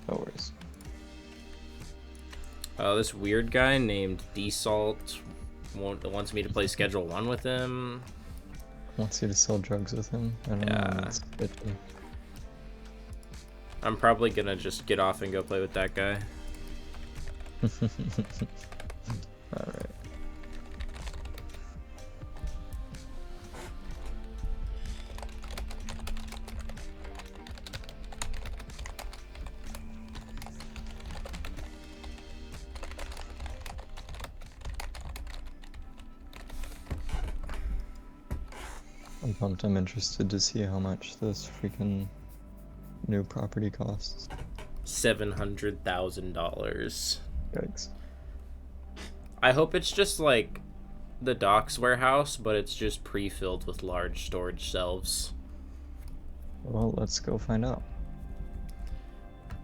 No worries. This weird guy named D-Salt wants me to play Schedule 1 with him. Wants you to sell drugs with him? I don't know. That's sketchy. I'm probably gonna just get off and go play with that guy. Alright. I'm pumped. I'm interested to see how much this freaking new property costs. $700,000. Yikes. I hope it's just like the docks warehouse, but it's just pre-filled with large storage shelves. Well, let's go find out.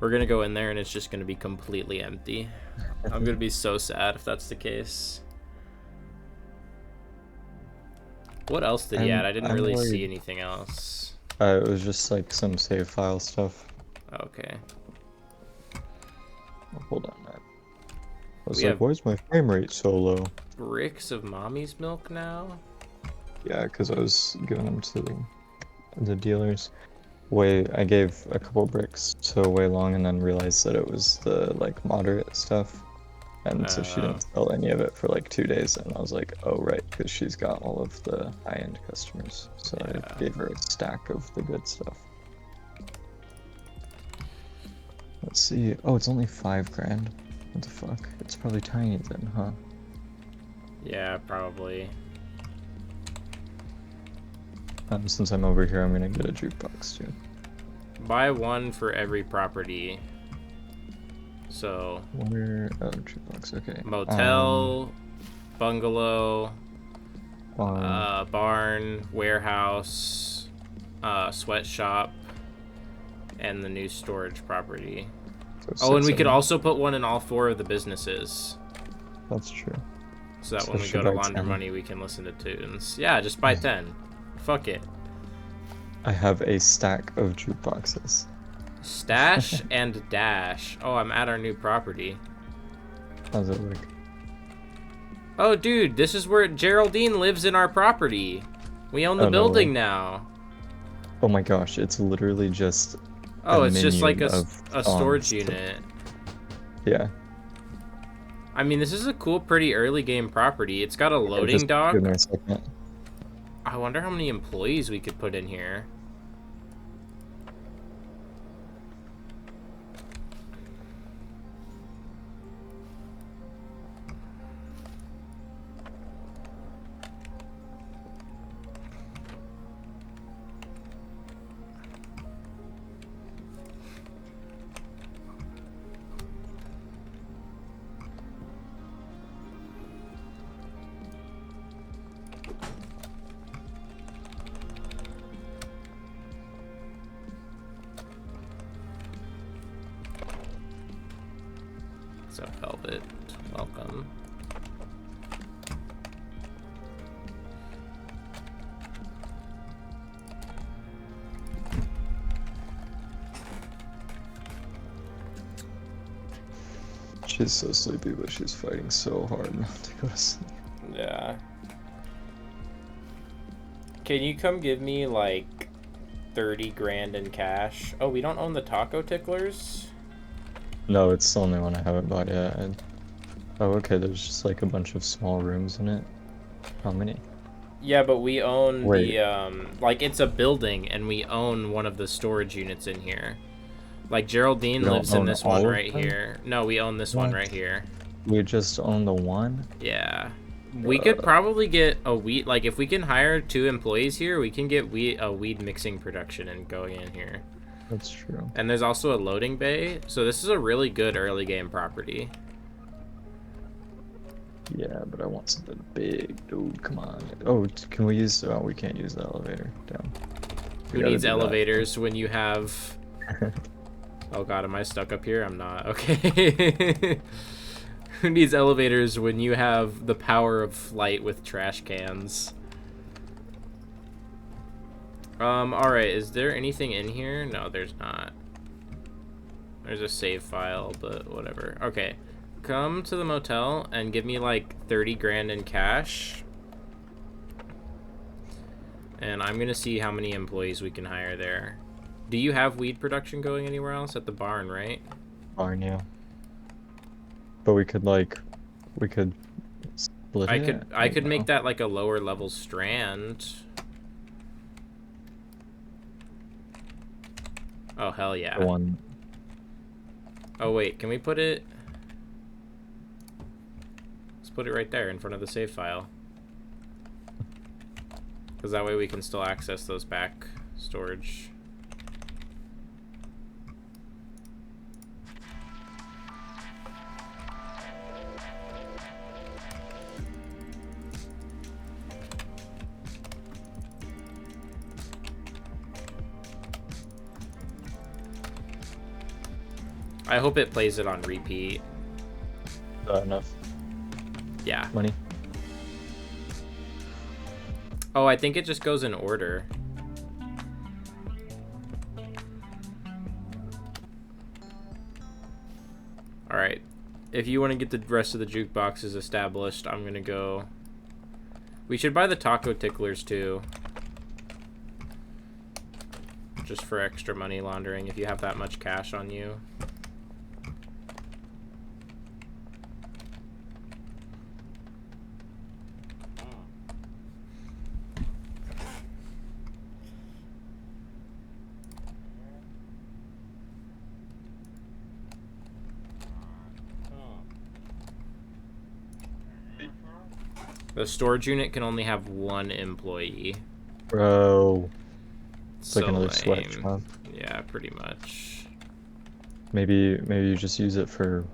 We're gonna go in there and it's just gonna be completely empty. I'm gonna be so sad if that's the case. What else did he add? I didn't really see anything else. It was just like some save file stuff. Okay. Oh, hold on, man. I was like, why is my frame rate so low? Bricks of mommy's milk now? Yeah, because I was giving them to the dealers. I gave a couple bricks to Way Long and then realized that it was the like moderate stuff. And so she didn't sell any of it for like 2 days, and I was like, oh right, because she's got all of the high-end customers. So I gave her a stack of the good stuff. Let's see. Oh, it's only $5,000. What the fuck? It's probably tiny then, huh? Yeah, probably. Since I'm over here, I'm gonna get a jukebox too. Buy one for every property. So. Where? Oh, jukebox. Okay. Motel, bungalow, barn, barn, warehouse, sweatshop, and the new storage property. So and we could also put one in all 4 of the businesses. That's true. So that when we go to launder money, we can listen to tunes. Yeah, just buy 10. Fuck it. I have a stack of jukeboxes. Stash and dash. Oh, I'm at our new property. How's it look? Oh, dude, this is where Geraldine lives in our property. We own the building now. Oh my gosh, it's literally just. Oh, it's just like a storage unit. Yeah. I mean, this is a cool, pretty early game property. It's got a loading dock. Give me a second. I wonder how many employees we could put in here. So Velvet, welcome. She's so sleepy, but she's fighting so hard not to go to sleep. Yeah. Can you come give me like 30 grand in cash? Oh, we don't own the taco ticklers? No, it's the only one I haven't bought yet. Oh, okay, there's just like a bunch of small rooms in it. How many? Yeah, but we own the, like, it's a building, and we own one of the storage units in here. Like, Geraldine lives in this one right here. No, we own this one right here. We just own the one? Yeah. We could probably get a weed, like, if we can hire 2 employees here, we can get a weed mixing production and going in here. That's true. And there's also a loading bay, so this is a really good early game property. Yeah, but I want something big, dude. Come on. Oh, can we use? Oh, we can't use the elevator. Damn. Who needs elevators when you have? Oh God, am I stuck up here? I'm not. Okay. Who needs elevators when you have the power of flight with trash cans? All right. Is there anything in here? No, there's not. There's a save file, but whatever. Okay. Come to the motel and give me like 30 grand in cash. And I'm gonna see how many employees we can hire there. Do you have weed production going anywhere else? At the barn, right? Barn, yeah. But we could split I it. could I I don't could make know. that like a lower level strand. Oh hell yeah. The one. Oh wait, can we put it? Let's put it right there in front of the save file. Because that way we can still access those back storage. I hope it plays it on repeat. Enough Yeah. money. Oh, I think it just goes in order. Alright. If you want to get the rest of the jukeboxes established, I'm going to go... We should buy the taco ticklers, too. Just for extra money laundering, if you have that much cash on you. The storage unit can only have one employee. Bro. It's So like another lame. sweatshop. Yeah, pretty much. Maybe you just use it for...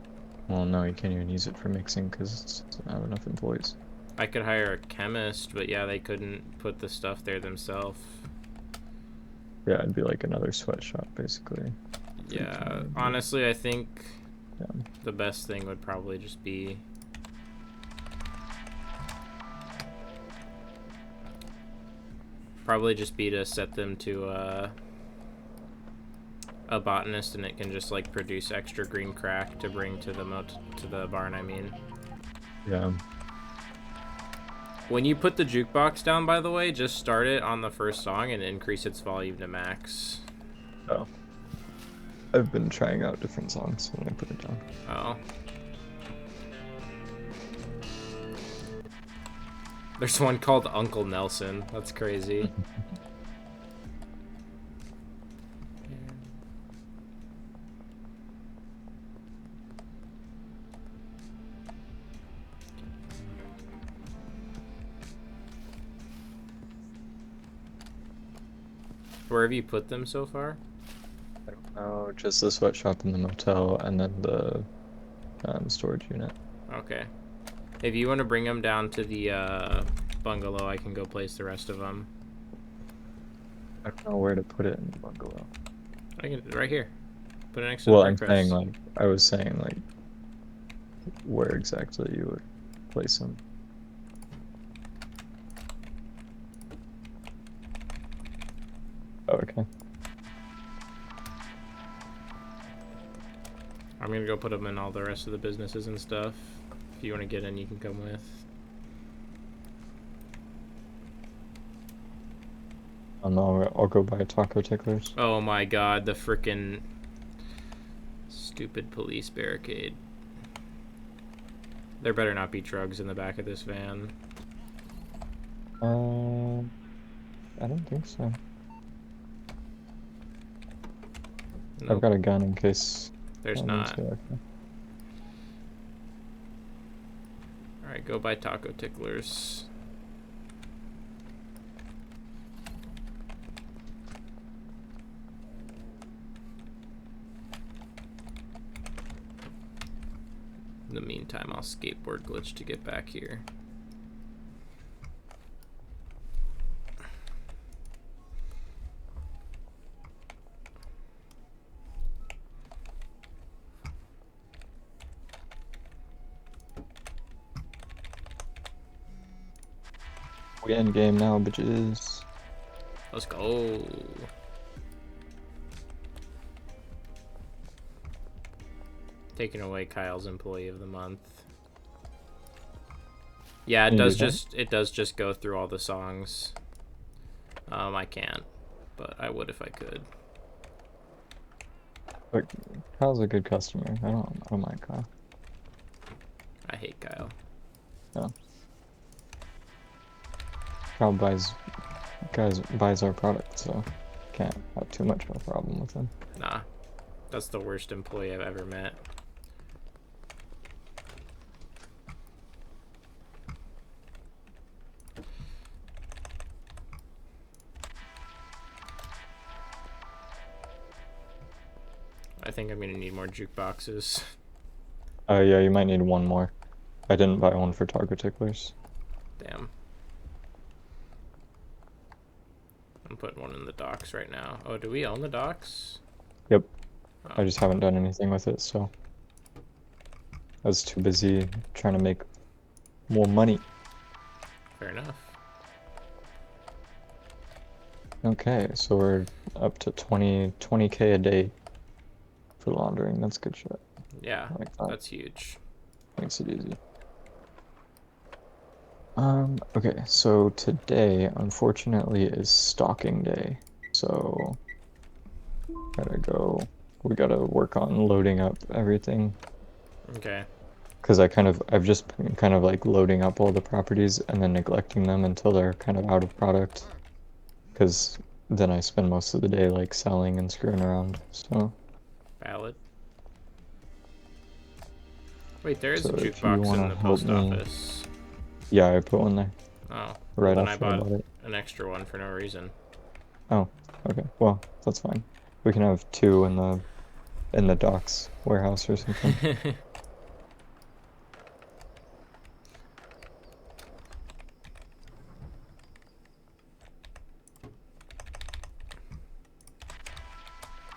Well, no, you can't even use it for mixing because it doesn't have enough employees. I could hire a chemist, but yeah, they couldn't put the stuff there themselves. Yeah, it'd be like another sweatshop, basically. Yeah, honestly, I think Yeah. the best thing would probably just be... to set them to a botanist, and it can just like produce extra green crack to bring to the barn. I mean, Yeah. when you put the jukebox down, by the way, just start it on the first song and increase its volume to max. Oh. I've been trying out different songs when I put it down. Oh. There's one called Uncle Nelson. That's crazy. Where have you put them so far? I don't know, just the sweatshop in the motel and then the storage unit. Okay. If you want to bring them down to the bungalow, I can go place the rest of them. I don't know where to put it in the bungalow. I can right here. Put it next to Well, the I'm brick press. saying like I was saying like where exactly you would place them. Oh, okay. I'm gonna go put them in all the rest of the businesses and stuff. If you want to get in, you can come with. Oh no, I'll go buy taco ticklers. Oh my god, the frickin' stupid police barricade. There better not be drugs in the back of this van. I don't think so. Nope. I've got a gun in case. There's not. Alright, go buy taco ticklers. In the meantime, I'll skateboard glitch to get back here. We end game now, bitches. Let's go. Taking away Kyle's employee of the month. Yeah, Can you do that? it does just go through all the songs. I can't, but I would if I could. But Kyle's a good customer. I don't mind Kyle. I hate Kyle. No. Kyle buys our product, so can't have too much of a problem with him. Nah, that's the worst employee I've ever met. I think I'm gonna need more jukeboxes. Yeah, you might need one more. I didn't buy one for Target Ticklers. Damn. I'm putting one in the docks right now. Oh, do we own the docks? Yep. Oh. I just haven't done anything with it, so I was too busy trying to make more money. Fair enough. Okay, so we're up to 20K a day for laundering. That's good shit. Yeah, I like that. that's huge. Makes it easy. Okay, so today, unfortunately, is stocking day. So, we gotta work on loading up everything. Okay. Because I've just been kind of like loading up all the properties and then neglecting them until they're kind of out of product. Because then I spend most of the day like selling and screwing around, so. Valid. Wait, there is So a if you jukebox want in to the help post me, office. yeah, I put one there Oh, well right then I after I bought bought it. an extra one for no reason. Oh, okay. Well, that's fine. We can have two in the docks warehouse or something.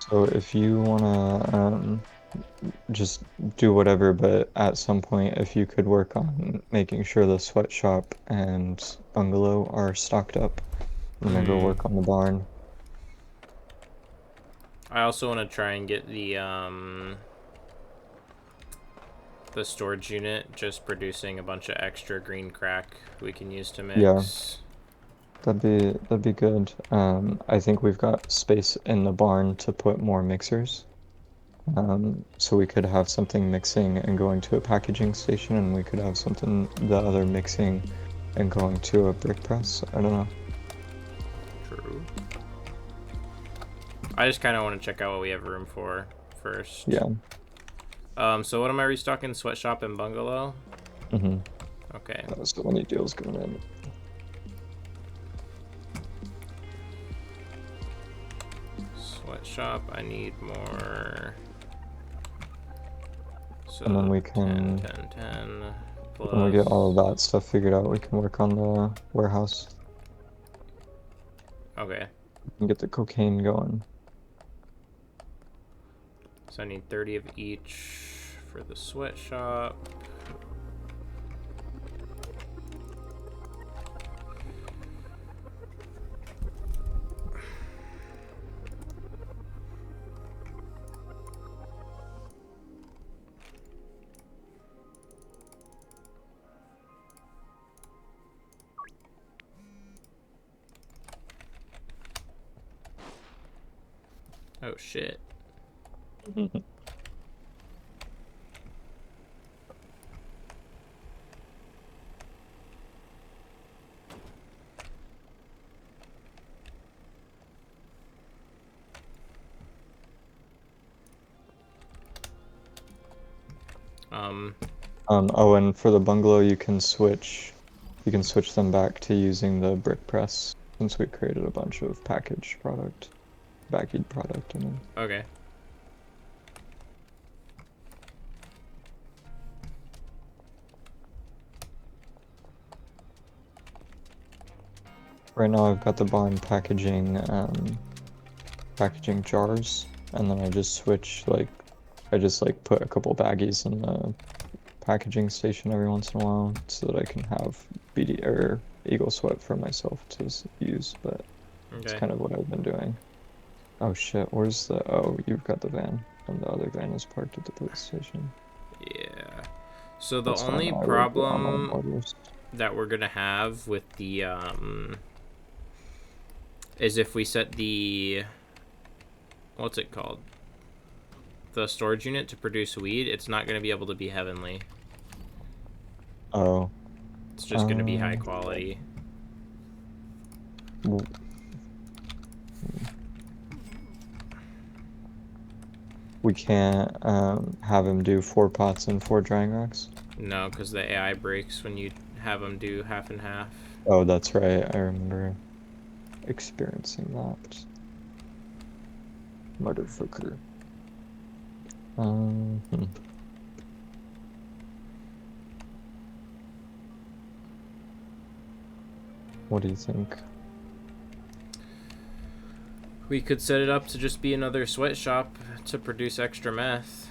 So if you wanna just do whatever, but at some point if you could work on making sure the sweatshop and bungalow are stocked up, I'm gonna go work on the barn. I also want to try and get the storage unit just producing a bunch of extra green crack we can use to Yeah, mix. that'd be good. I think we've got space in the barn to put more mixers. So we could have something mixing and going to a packaging station, and we could have the other mixing and going to a brick press. I don't know. True. I just kind of want to check out what we have room for first. Yeah. So what am I restocking? Sweatshop and bungalow? Mm-hmm. Okay. So many deals going in. Sweatshop, I need more. So And then we 10, can, 10, 10 plus. when we get all of that stuff figured out, we can work on the warehouse Okay. and get the cocaine going. So I need 30 of each for the sweatshop. Oh shit. Oh, and for the bungalow, you can switch them back to using the brick press since we created a bunch of bagged product, I mean. Okay. Right now I've got the barn packaging jars, and then I just put a couple baggies in the packaging station every once in a while so that I can have BD or Eagle Sweat for myself to use, but it's Okay. kind of what I've been doing. Oh shit, oh, you've got the van. and the other van is parked at the police station. Yeah. So the That's fine. only I will get on all problem orders. that we're gonna have with the is if we set the what's it called? The storage unit to produce weed, it's not gonna be able to be heavenly. Oh. It's just gonna be high quality. Well, we can't have him do 4 pots and 4 drying racks? No, because the AI breaks when you have them do half and half. Oh, that's right. I remember experiencing that. Motherfucker. What do you think? We could set it up to just be another sweatshop to produce extra meth.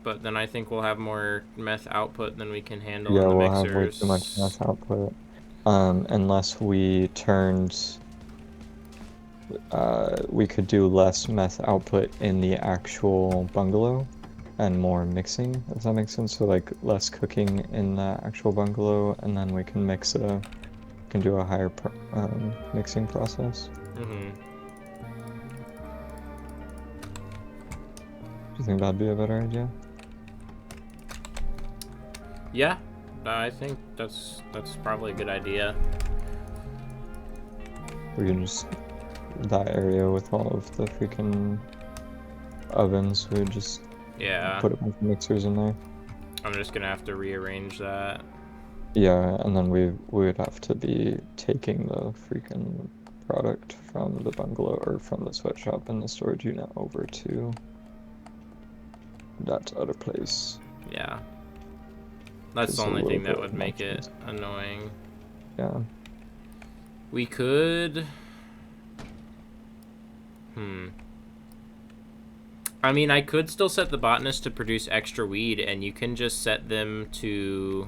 But then I think we'll have more meth output than we can handle Yeah, in the we'll have way too much mixers. meth output. Unless we turned, we could do less meth output in the actual bungalow and more mixing, if that makes sense. So like less cooking in the actual bungalow, and then we can can do a higher mixing process. Mm-hmm. Do you think that'd be a better idea? Yeah, I think that's probably a good idea. We can just that area with all of the freaking ovens. We would just put a bunch of mixers in there. I'm just gonna have to rearrange that. Yeah, and then we would have to be taking the freaking product from the bungalow or from the sweatshop and the storage unit over to that other place. Yeah. That's the only thing that would make it annoying. Yeah. We could... I mean, I could still set the botanist to produce extra weed, and you can just set them to...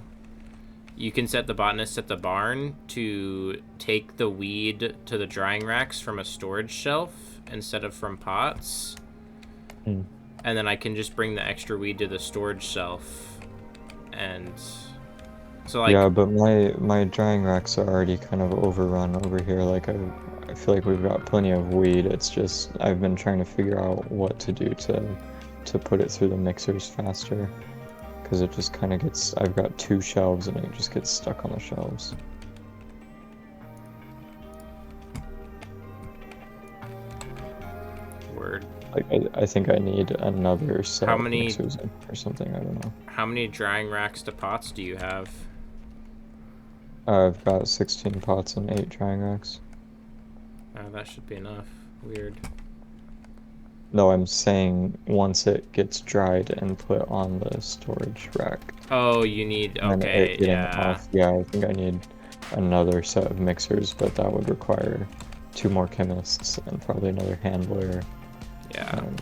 You can set the botanist at the barn to take the weed to the drying racks from a storage shelf instead of from pots. Mm. And then I can just bring the extra weed to the storage shelf. And so like... Yeah, but my drying racks are already kind of overrun over here. Like I feel like we've got plenty of weed. It's just I've been trying to figure out what to do to put it through the mixers faster. Because it just kind of gets, I've got 2 shelves and it just gets stuck on the shelves. Word. Like, I think I need another set How of many mixers or something, I don't know. How many drying racks to pots do you have? I've got 16 pots and 8 drying racks. Oh, that should be enough. Weird. No, I'm saying once it gets dried and put on the storage rack. Oh, you need... And Okay, it getting yeah. off. Yeah, I think I need another set of mixers, but that would require 2 more chemists and probably another handler. Yeah. And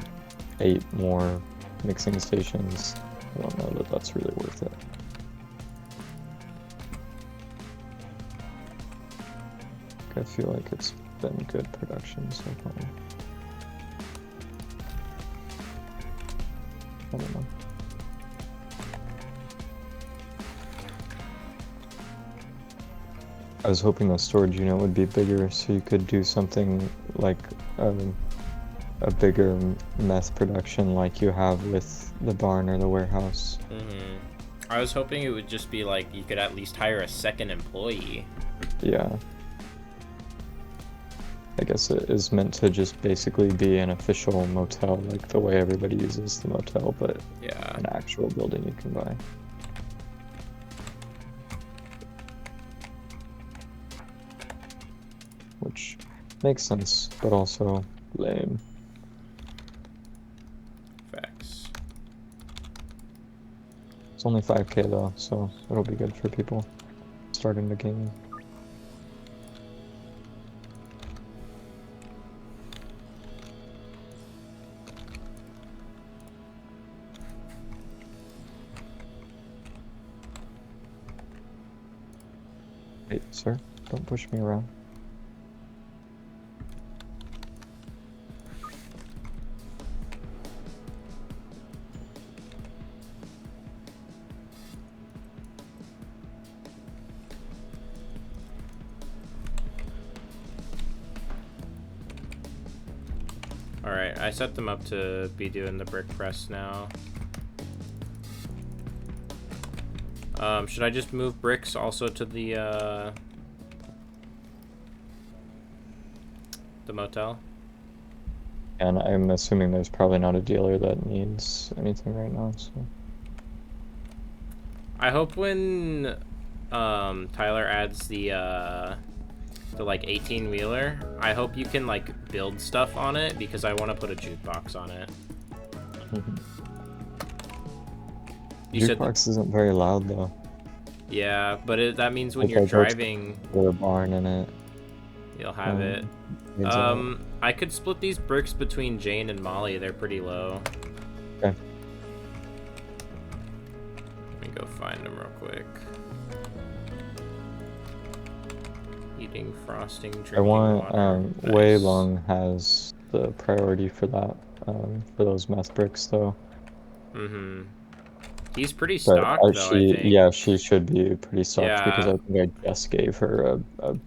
8 more mixing stations. I don't know that that's really worth it. I feel like it's been good production so far. I don't know. I was hoping the storage unit would be bigger so you could do something like a bigger meth production like you have with the barn or the warehouse. Mm-hmm. I was hoping it would just be like you could at least hire a second employee. Yeah. I guess it is meant to just basically be an official motel, like the way everybody uses the motel, but yeah, an actual building you can buy. Which makes sense, but also lame. Facts. It's only 5K though, so it'll be good for people starting the game. Hey, sir, don't push me around. Alright, I set them up to be doing the brick press now. Should I just move bricks also to the motel? And I'm assuming there's probably not a dealer that needs anything right now, so. I hope when Tyler adds the like 18-wheeler, I hope you can like build stuff on it because I want to put a jukebox on it. You said Jukebox isn't very loud though. Yeah, but that means when Like, you're I go to driving, the barn in it. you'll have it. Needs out. I could split these bricks between Jane and Molly. They're pretty low. Okay. Let me go find them real quick. Eating, frosting, drinking I want water. Wei Nice. Long has the priority for that, for those meth bricks though. Mm-hmm. He's pretty But stocked though, I think. she should be pretty stocked because Yeah, I think I just gave her a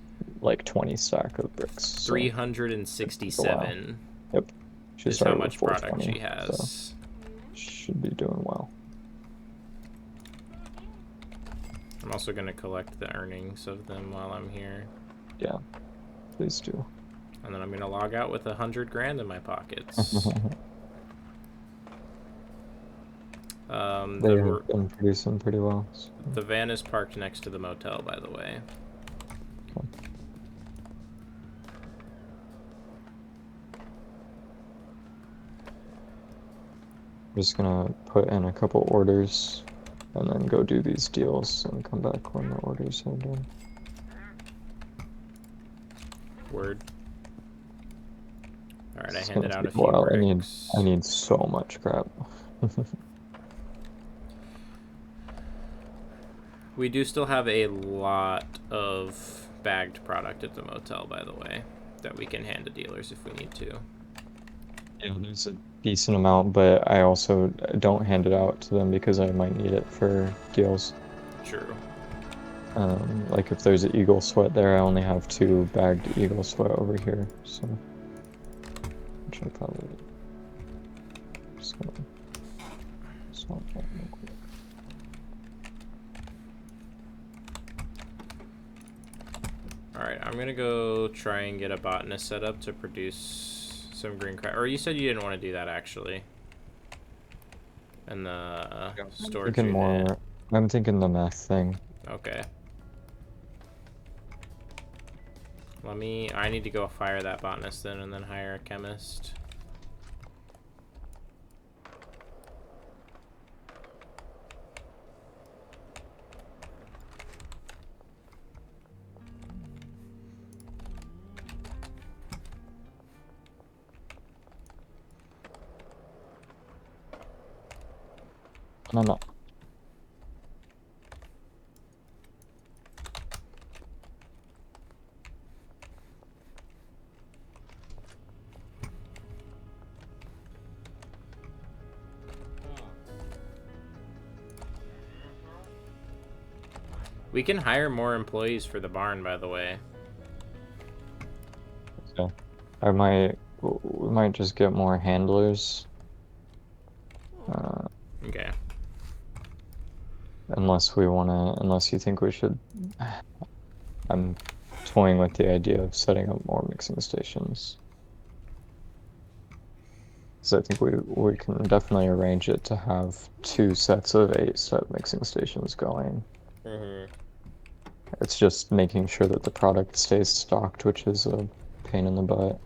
like 20 stack of bricks. So it took a while. 367 Yep. She is how started with much product 420, she so has. should be doing well. I'm also gonna collect the earnings of them while I'm here. Yeah, please do. And then I'm gonna log out with 100 grand in my pockets. They have been producing pretty well. So. The van is parked next to the motel, by the way. Okay. I'm just gonna put in a couple orders and then go do these deals and come back when the orders are done. Word. Alright, I It's handed gonna out a take few while. bricks. I need so much crap. We do still have a lot of bagged product at the motel, by the way, that we can hand to dealers if we need to. Yeah, there's a decent amount, but I also don't hand it out to them because I might need it for deals. True. Like if there's an Eagle Sweat there, I only have 2 bagged Eagle Sweat over here, so which I probably just gonna swap that real quick. Alright, I'm gonna go try and get a botanist set up to produce some green crab. Or you said you didn't want to do that, actually. And the storage unit. I'm thinking the meth thing. Okay. I need to go fire that botanist then and then hire a chemist. No. We can hire more employees for the barn, by the way. So we might just get more handlers. Okay. Unless you think we should. I'm toying with the idea of setting up more mixing stations. So I think we can definitely arrange it to have 2 sets of 8-step mixing stations going. It's just making sure that the product stays stocked, which is a pain in the butt.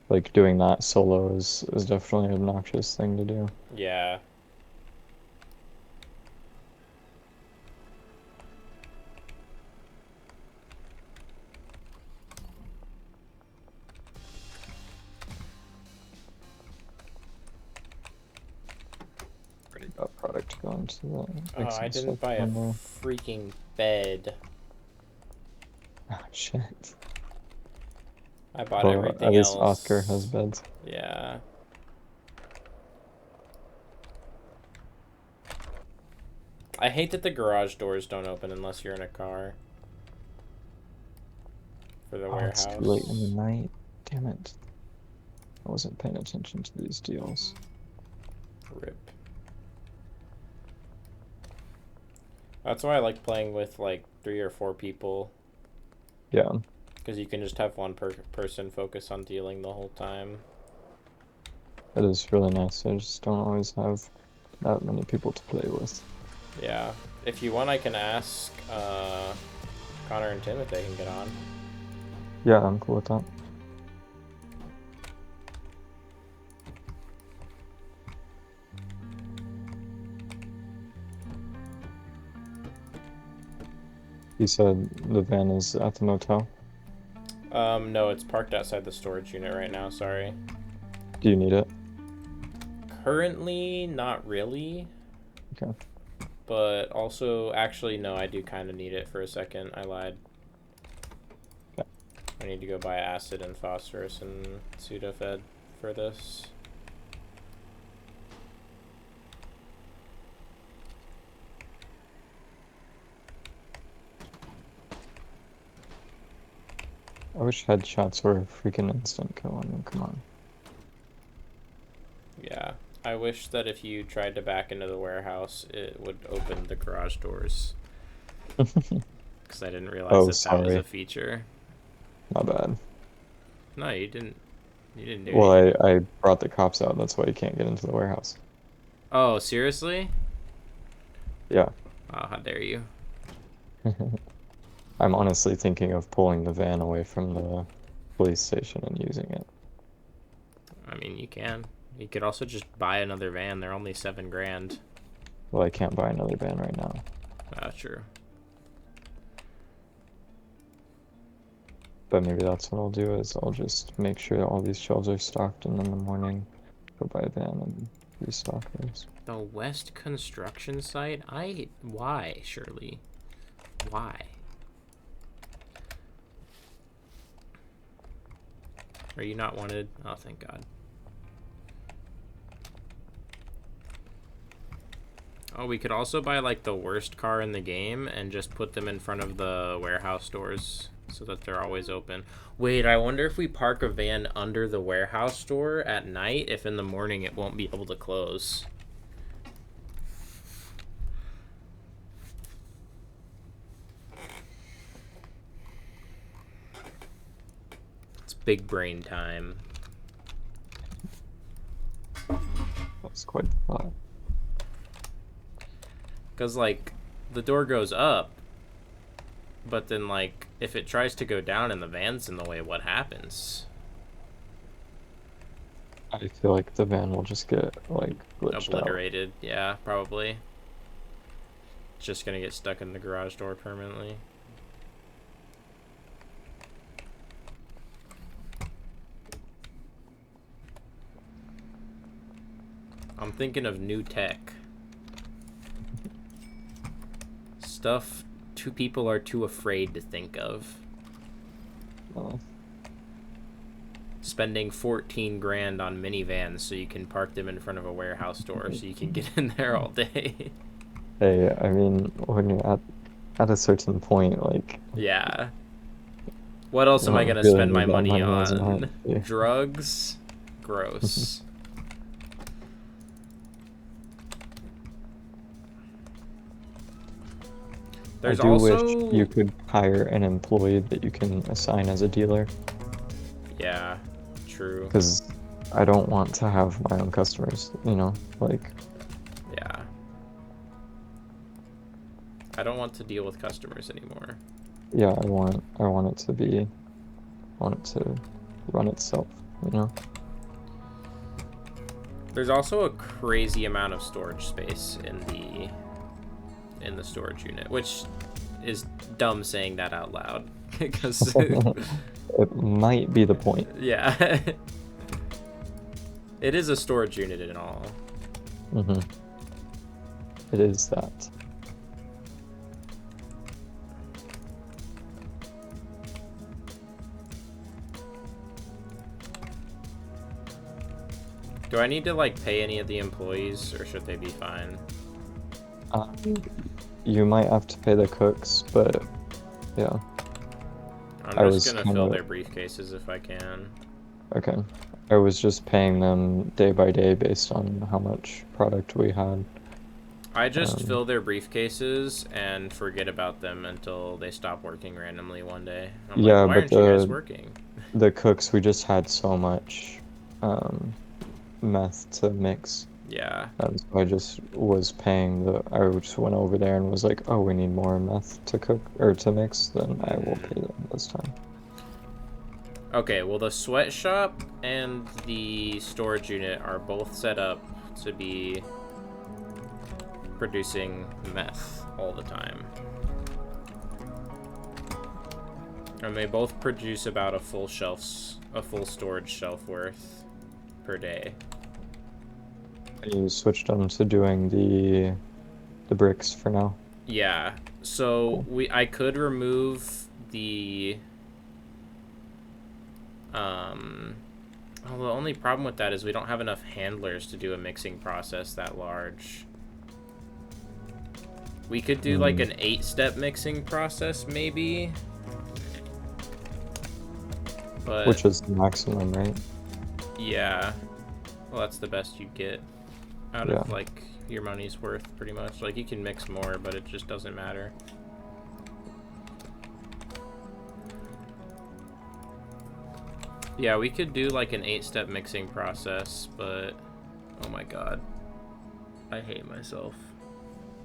Like doing that solo is definitely an obnoxious thing to do. Yeah. Already got product going to the Oh, I didn't buy a freaking bed. Oh shit. I bought everything at least else. Oscar has beds. Yeah. I hate that the garage doors don't open unless you're in a car. For the Oh, it's too late in the warehouse. night. Damn it. I wasn't paying attention to these deals. Rip. That's why I like playing with like 3 or 4 people. Yeah. Because you can just have one person focus on dealing the whole time. It is really nice. I just don't always have that many people to play with. Yeah. If you want, I can ask Connor and Tim if they can get on. Yeah, I'm cool with that. You said the van is at the motel? No, it's parked outside the storage unit right now, sorry. Do you need it? Currently, not really. Okay. But also, actually, no, I do kind of need it for a second. I lied. Okay. I need to go buy acid and phosphorus and Sudafed for this. I wish headshots were a freaking instant kill. I mean, come on. Yeah. I wish that if you tried to back into the warehouse, it would open the garage doors. Because I didn't realize Oh, that that was sorry. a feature. My bad. No, you didn't. You didn't do Well, anything. I brought the cops out. That's why you can't get into the warehouse. Oh, seriously? Yeah. Oh, how dare you? I'm honestly thinking of pulling the van away from the police station and using it. I mean, you can. You could also just buy another van. They're only $7,000. Well, I can't buy another van right now. True. But maybe that's what I'll do is I'll just make sure that all these shelves are stocked and in the morning go buy a van and restock those. The West construction site? Why, Shirley? Why? Are you not wanted? Oh, thank God. Oh, we could also buy, like, the worst car in the game and just put them in front of the warehouse doors so that they're always open. Wait, I wonder if we park a van under the warehouse store at night, if in the morning it won't be able to close. It's big brain time. That's quite a lot. Because, like, the door goes up, but then, like, if it tries to go down and the van's in the way, what happens? I feel like the van will just get, like, glitched Obliterated. Yeah, probably. It's just gonna get stuck in the garage door permanently. I'm thinking of new tech. Stuff 2 people are too afraid to think of. out. Spending $14,000 on minivans so you can park them in front of a warehouse store so you can get in there all day. Hey, I mean, when you're at a certain point, like... Yeah. What else you am I don't gonna really spend my need that money money as an on? art. Drugs? Gross. I There's do also... wish you could hire an employee that you can assign as a dealer, Yeah, true. because I don't want to have my own customers, you know, like... Yeah. I don't want to deal with customers anymore. Yeah, I want it to be... I want it to run itself, you know? There's also a crazy amount of storage space in the storage unit, which is dumb saying that out loud because It might be the point. yeah. It is a storage unit in all. Mm-hmm. It is that. Do I need to like pay any of the employees or should they be fine? you might have to pay the cooks, but yeah. I'm I just was gonna kind fill of their briefcases if I can. okay. I was just paying them day by day based on how much product we had. I just Um, fill their briefcases and forget about them until they stop working randomly one day. I'm like, yeah, why but aren't you guys working? the cooks we just had so much um meth to mix. Yeah. And so I just was paying I just went over there and was like, oh, we need more meth to cook or to mix, then I will pay them this time. Okay, well, the sweatshop and the storage unit are both set up to be producing meth all the time. And they both produce about a full storage shelf worth per day. And you switched them to doing the bricks for now. Yeah. So Cool. I could remove the um well, the only problem with that is we don't have enough handlers to do a mixing process that large. We could do like an 8-step mixing process maybe. But Which is the maximum, right? yeah. Well, that's the best you get out Yeah. of like your money's worth pretty much. Like you can mix more, but it just doesn't matter. Yeah, we could do like an 8-step mixing process, but oh my god. I hate myself.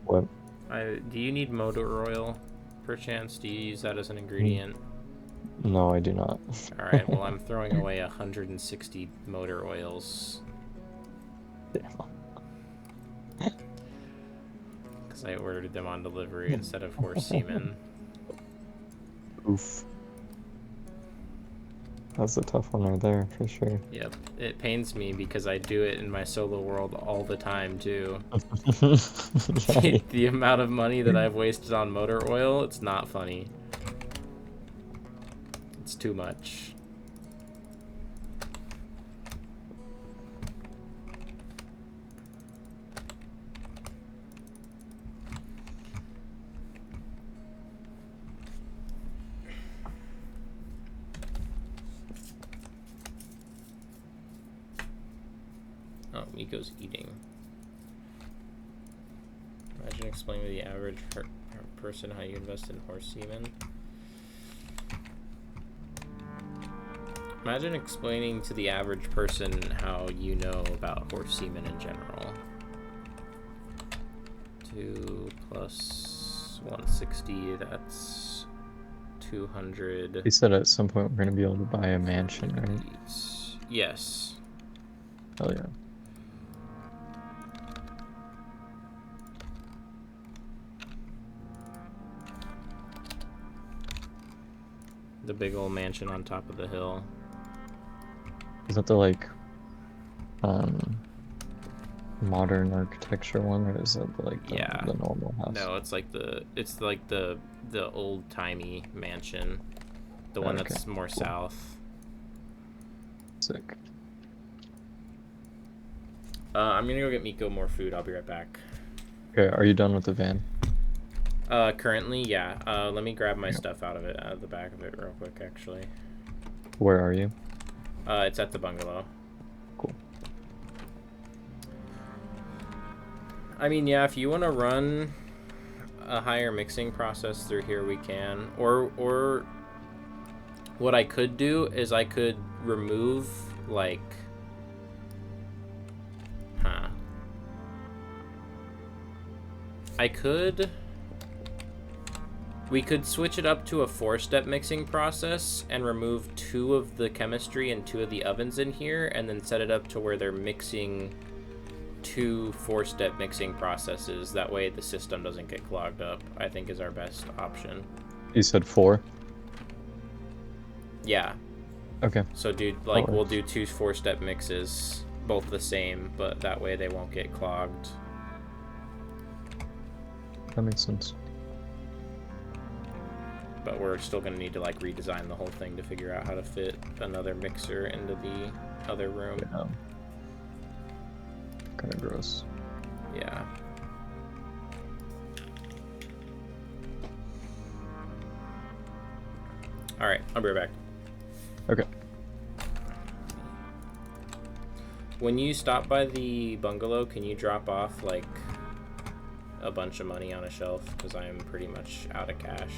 What? Do you need motor oil perchance? Do you use that as an ingredient? No, I do not. Alright, well I'm throwing away 160 motor oils. Because I ordered them on delivery instead of horse semen. Oof. That's a tough one right there, for sure. Yep. It pains me because I do it in my solo world all the time, too. The amount of money that I've wasted on motor oil, it's not funny. It's too much. Oh, Miko's eating. Imagine explaining to the average person how you invest in horse semen. Imagine explaining to the average person how you know about horse semen in general. 2 plus 160, that's 200. He said at some point we're going to be able to buy a mansion, right? Yes. Hell yeah. The big old mansion on top of the hill. Is that the, like, modern architecture one, or is it, like, the normal house? No, it's like the old-timey mansion. The one that's more south. Sick. I'm gonna go get Miko more food. I'll be right back. Okay, are you done with the van? Currently, yeah. Let me grab my stuff out of the back of it real quick, actually. Where are you? It's at the bungalow. Cool. I mean, yeah, if you want to run a higher mixing process through here, we can. Or what I could do is I could remove, like... We could switch it up to a 4-step mixing process and remove 2 of the chemistry and 2 of the ovens in here, and then set it up to where they're mixing 2 4-step mixing processes. That way the system doesn't get clogged up, I think is our best option. You said 4? Yeah. Okay. So we'll do 2 4-step mixes, both the same, but that way they won't get clogged. That makes sense. But we're still going to need to like redesign the whole thing to figure out how to fit another mixer into the other room. Yeah. Kind of gross. Yeah. All right, I'll be right back. Okay. When you stop by the bungalow, can you drop off like a bunch of money on a shelf? Because I am pretty much out of cash.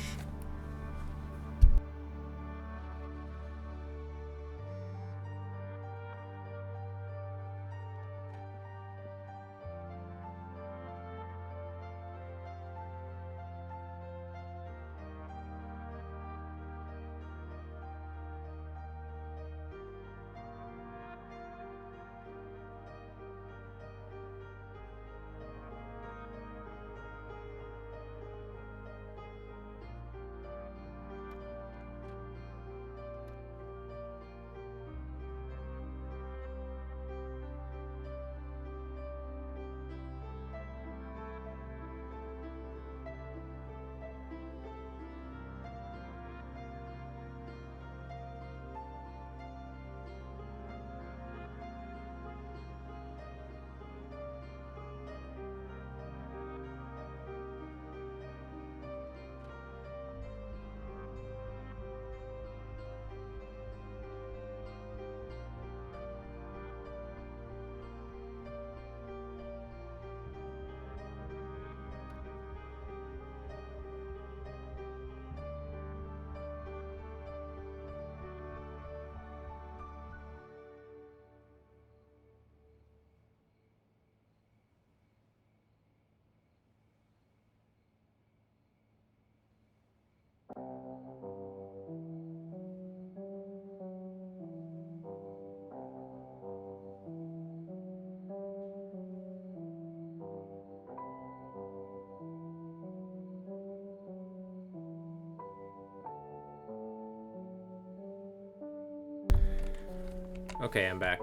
Okay, I'm back.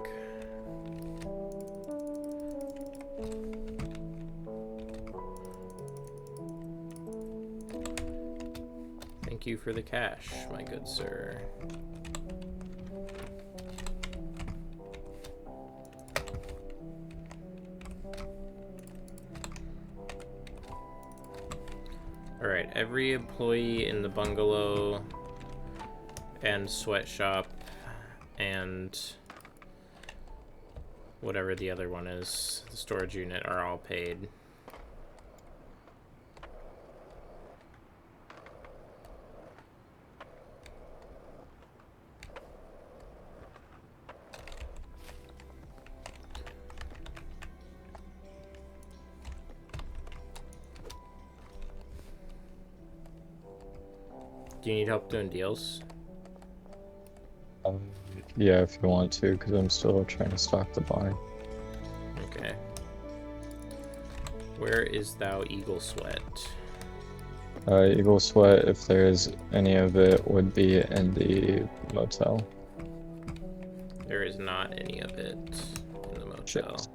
Thank you for the cash, my good sir. Alright, every employee in the bungalow and sweatshop and whatever the other one is, the storage unit, are all paid. Do you need help doing deals? Yeah, if you want to, because I'm still trying to stock the barn. Okay. Where is thou Eagle Sweat? Eagle Sweat, if there is any of it, would be in the motel. There is not any of it in the motel. Shit.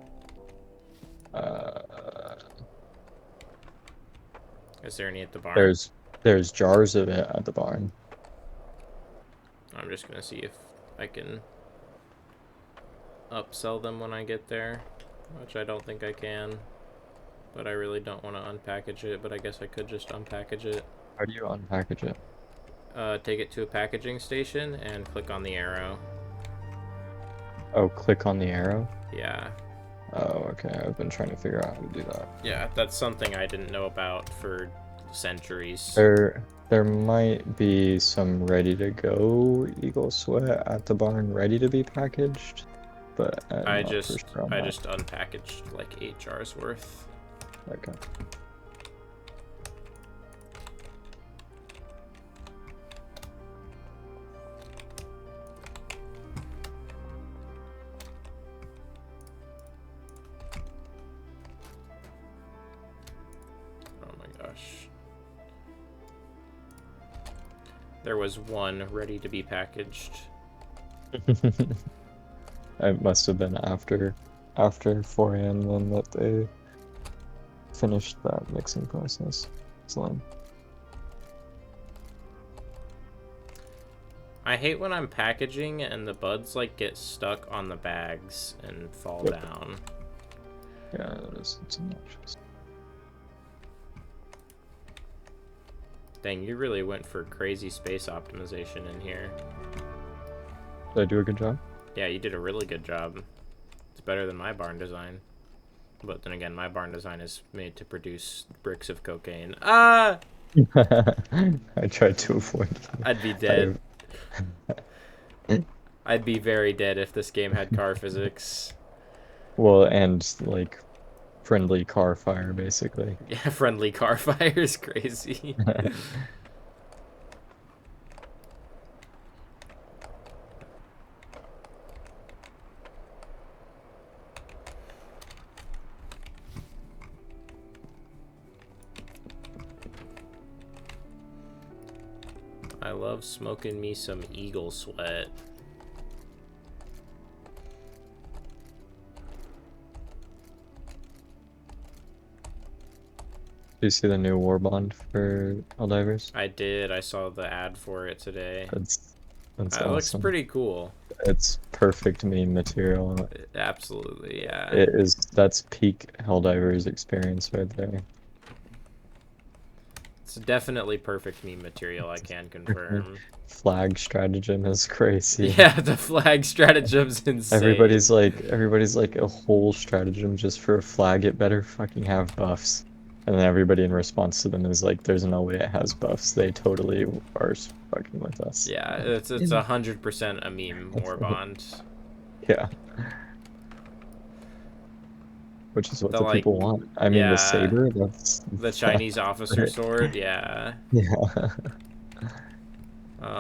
Is there any at the barn? There's jars of it at the barn. I'm just gonna see if I can upsell them when I get there, which I don't think I can. But I really don't want to unpackage it, but I guess I could just unpackage it. How do you unpackage it? Take it to a packaging station and click on the arrow. Oh, click on the arrow? Yeah. Oh, okay. I've been trying to figure out how to do that. Yeah, that's something I didn't know about for centuries. There might be some ready-to-go Eagle Sweat at the barn, ready to be packaged, but I just unpackaged like 8 jars worth. Okay. Oh my gosh. There was one ready to be packaged. It must have been after 4 a.m. then that they finished that mixing process. Excellent. I hate when I'm packaging and the buds like get stuck on the bags and fall down. Yeah, it's obnoxious. Dang, you really went for crazy space optimization in here. Did I do a good job? Yeah, you did a really good job. It's better than my barn design. But then again, my barn design is made to produce bricks of cocaine. Ah! I tried to avoid I'd be you. dead. I'd be very dead if this game had car physics. Well, and like friendly car fire, basically. Yeah, friendly car fire is crazy. I love smoking me some eagle sweat. Do you see the new war bond for Helldivers? I did. I saw the ad for it today. That's It looks awesome. pretty cool. It's perfect meme material. Absolutely, yeah. That's peak Helldivers experience right there. It's definitely perfect meme material, I can confirm. Flag stratagem is crazy. Yeah, the flag stratagem's insane. Everybody's like a whole stratagem just for a flag. It better fucking have buffs. And then everybody in response to them is like, there's no way it has buffs. They totally are fucking with us. Yeah, it's 100% a meme warbond. Yeah. Which is what The the like, people want. I mean, the yeah, saber, the Chinese officer right. sword, yeah. Yeah.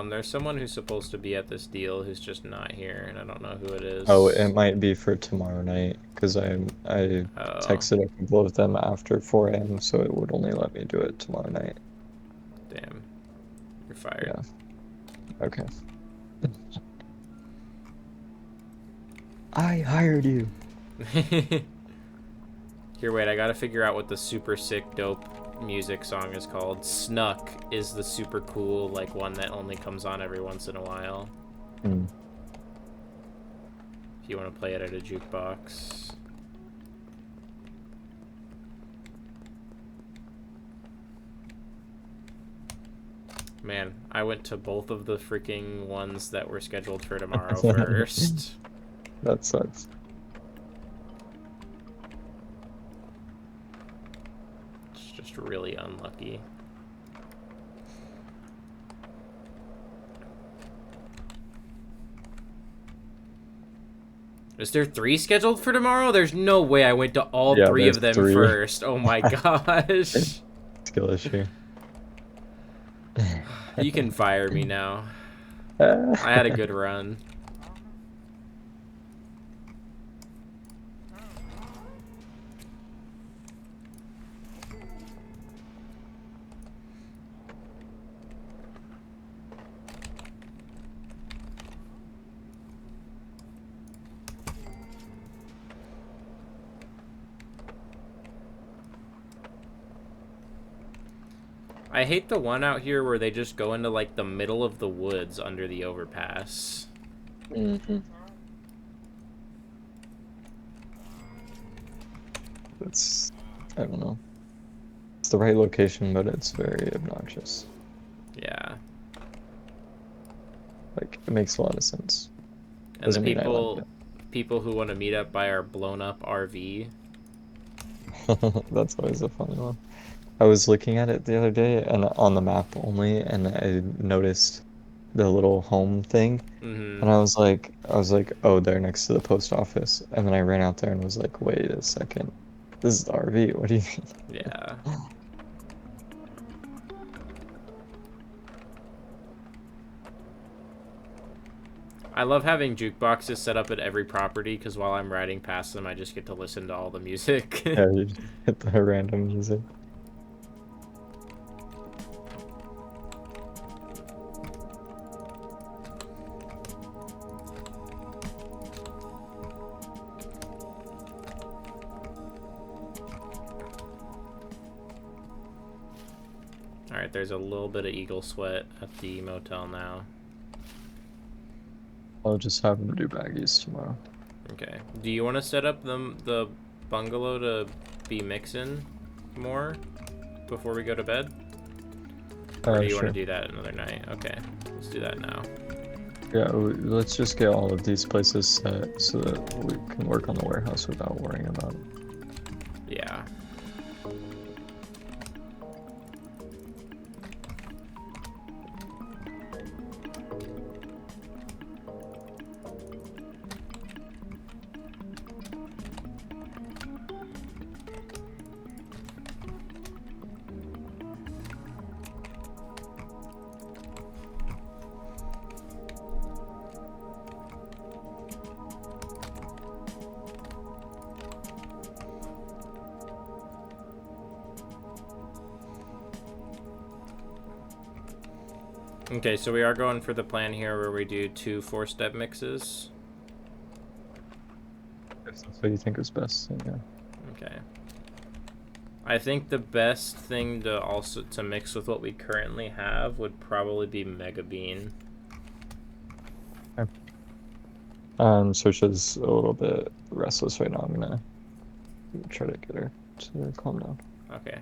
There's someone who's supposed to be at this deal who's just not here, and I don't know who it is. Oh, it might be for tomorrow night because I Oh, texted a couple of them after 4 a.m. so it would only let me do it tomorrow night. damn. You're fired. Yeah. Okay. I hired you. Here, wait, I gotta figure out what the super sick, dope music song is called. Snuck is the super cool, like, one that only comes on every once in a while. Mm. If you want to play it at a jukebox. Man, I went to both of the freaking ones that were scheduled for tomorrow first. That sucks. It's just really unlucky. Is there 3 scheduled for tomorrow? There's no way I went to all Yeah, 3 of there's them 3. first. Oh my gosh. Skill issue. You can fire me now. I had a good run. I hate the one out here where they just go into, like, the middle of the woods under the overpass. Mm-hmm. It's, I don't know. It's the right location, but it's very obnoxious. Yeah. Like, it makes a lot of sense. And Doesn't the mean I like people who want to meet up by our blown up RV. it. That's always a funny one. I was looking at it the other day and on the map only, and I noticed the little home thing, Mm-hmm. and I was like, oh, they're next to the post office, and then I ran out there and was like, wait a second, this is the RV. What do you mean? Yeah. I love having jukeboxes set up at every property because while I'm riding past them, I just get to listen to all the music. Yeah, you just hit the random music. Alright, there's a little bit of eagle sweat at the motel now. I'll just have them do baggies tomorrow. Okay. Do you want to set up the bungalow to be mixing more before we go to bed? Or do you want to Sure. do that another night? Okay, let's do that now. Yeah, let's just get all of these places set so that we can work on the warehouse without worrying about it. Yeah. Okay, so we are going for the plan here where we do 2 4-step mixes. If that's what you think is best, then yeah. Okay. I think the best thing to mix with what we currently have would probably be Mega Bean. Okay. Search is a little bit restless right now. I'm gonna try to get her to calm down. Okay.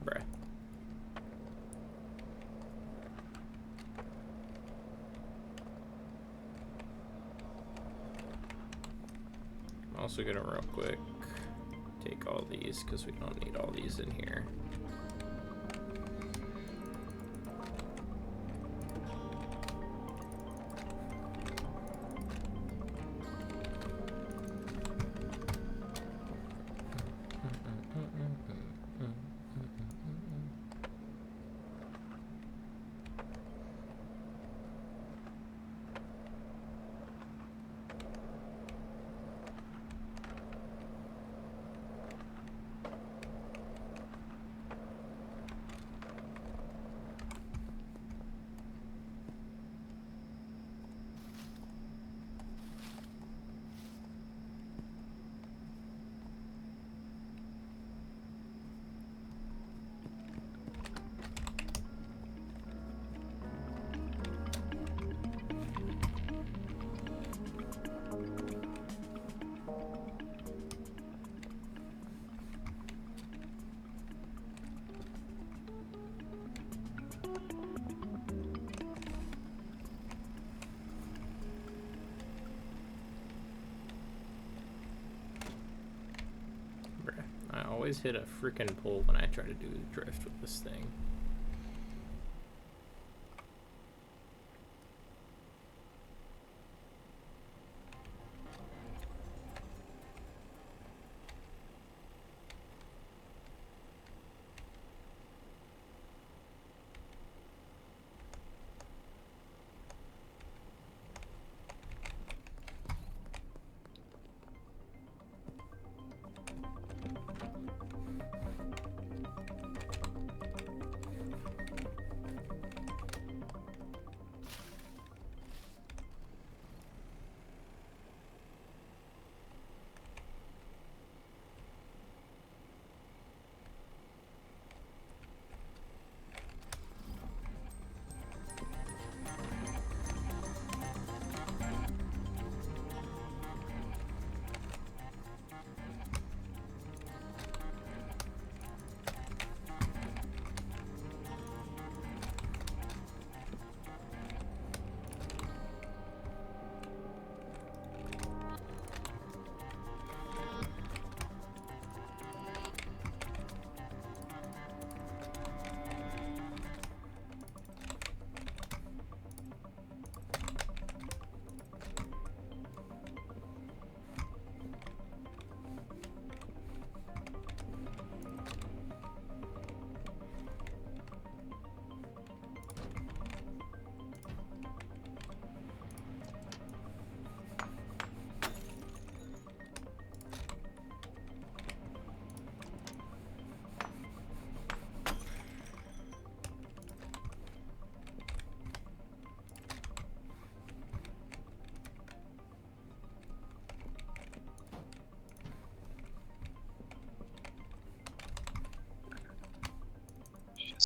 Bruh. I'm also gonna real quick take all these because we don't need all these in here. I always hit a freaking pole when I try to do drift with this thing.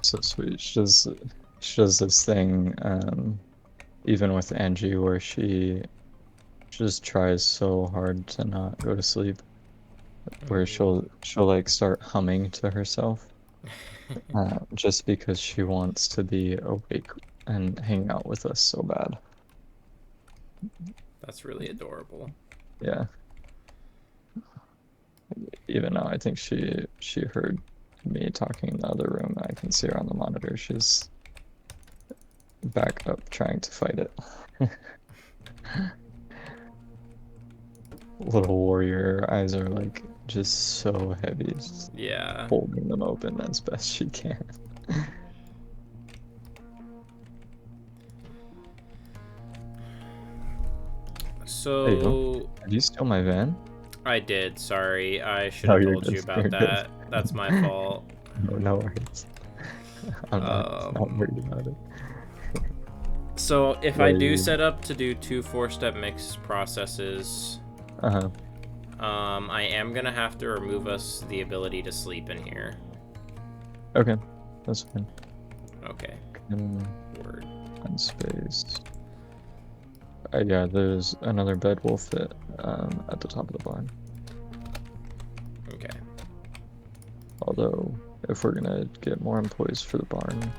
so sweet. She does this thing, even with Angie, where she just tries so hard to not go to sleep, where she'll like start humming to herself, just because she wants to be awake and hang out with us so bad. That's really adorable. Yeah. Even now, I think she heard me talking in the other room. I can see her on the monitor. She's back up trying to fight it. Little warrior eyes are like just so heavy, just Yeah. holding them open as best she can. Hey, So did you steal my van? I did. Sorry, I should No, have you're told good. you You're about good. that. That's my fault. No, no worries. I'm not Um, worried about it. so if I Yeah, do you. set up to do 2 4-step mix processes, Uh-huh. I am gonna have to remove us the ability to sleep in here. Okay, that's fine. Okay. Can Word. find space. Yeah, there's another bed will fit at the top of the barn. Okay. Although, if we're gonna get more employees for the barn,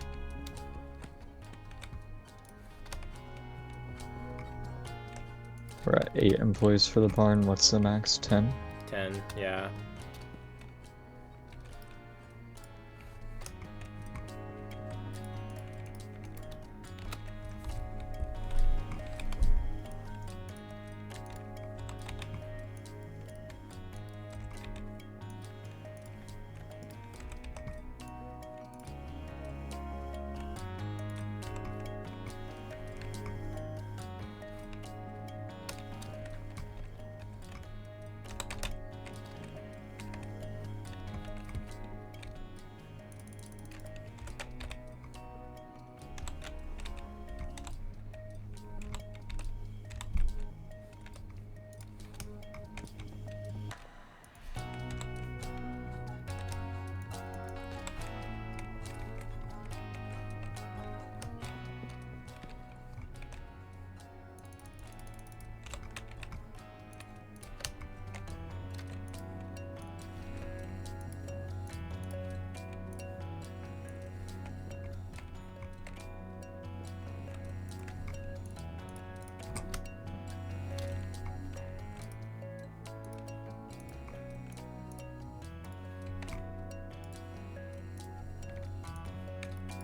we're at 8 employees for the barn. What's the max? 10? 10. Yeah.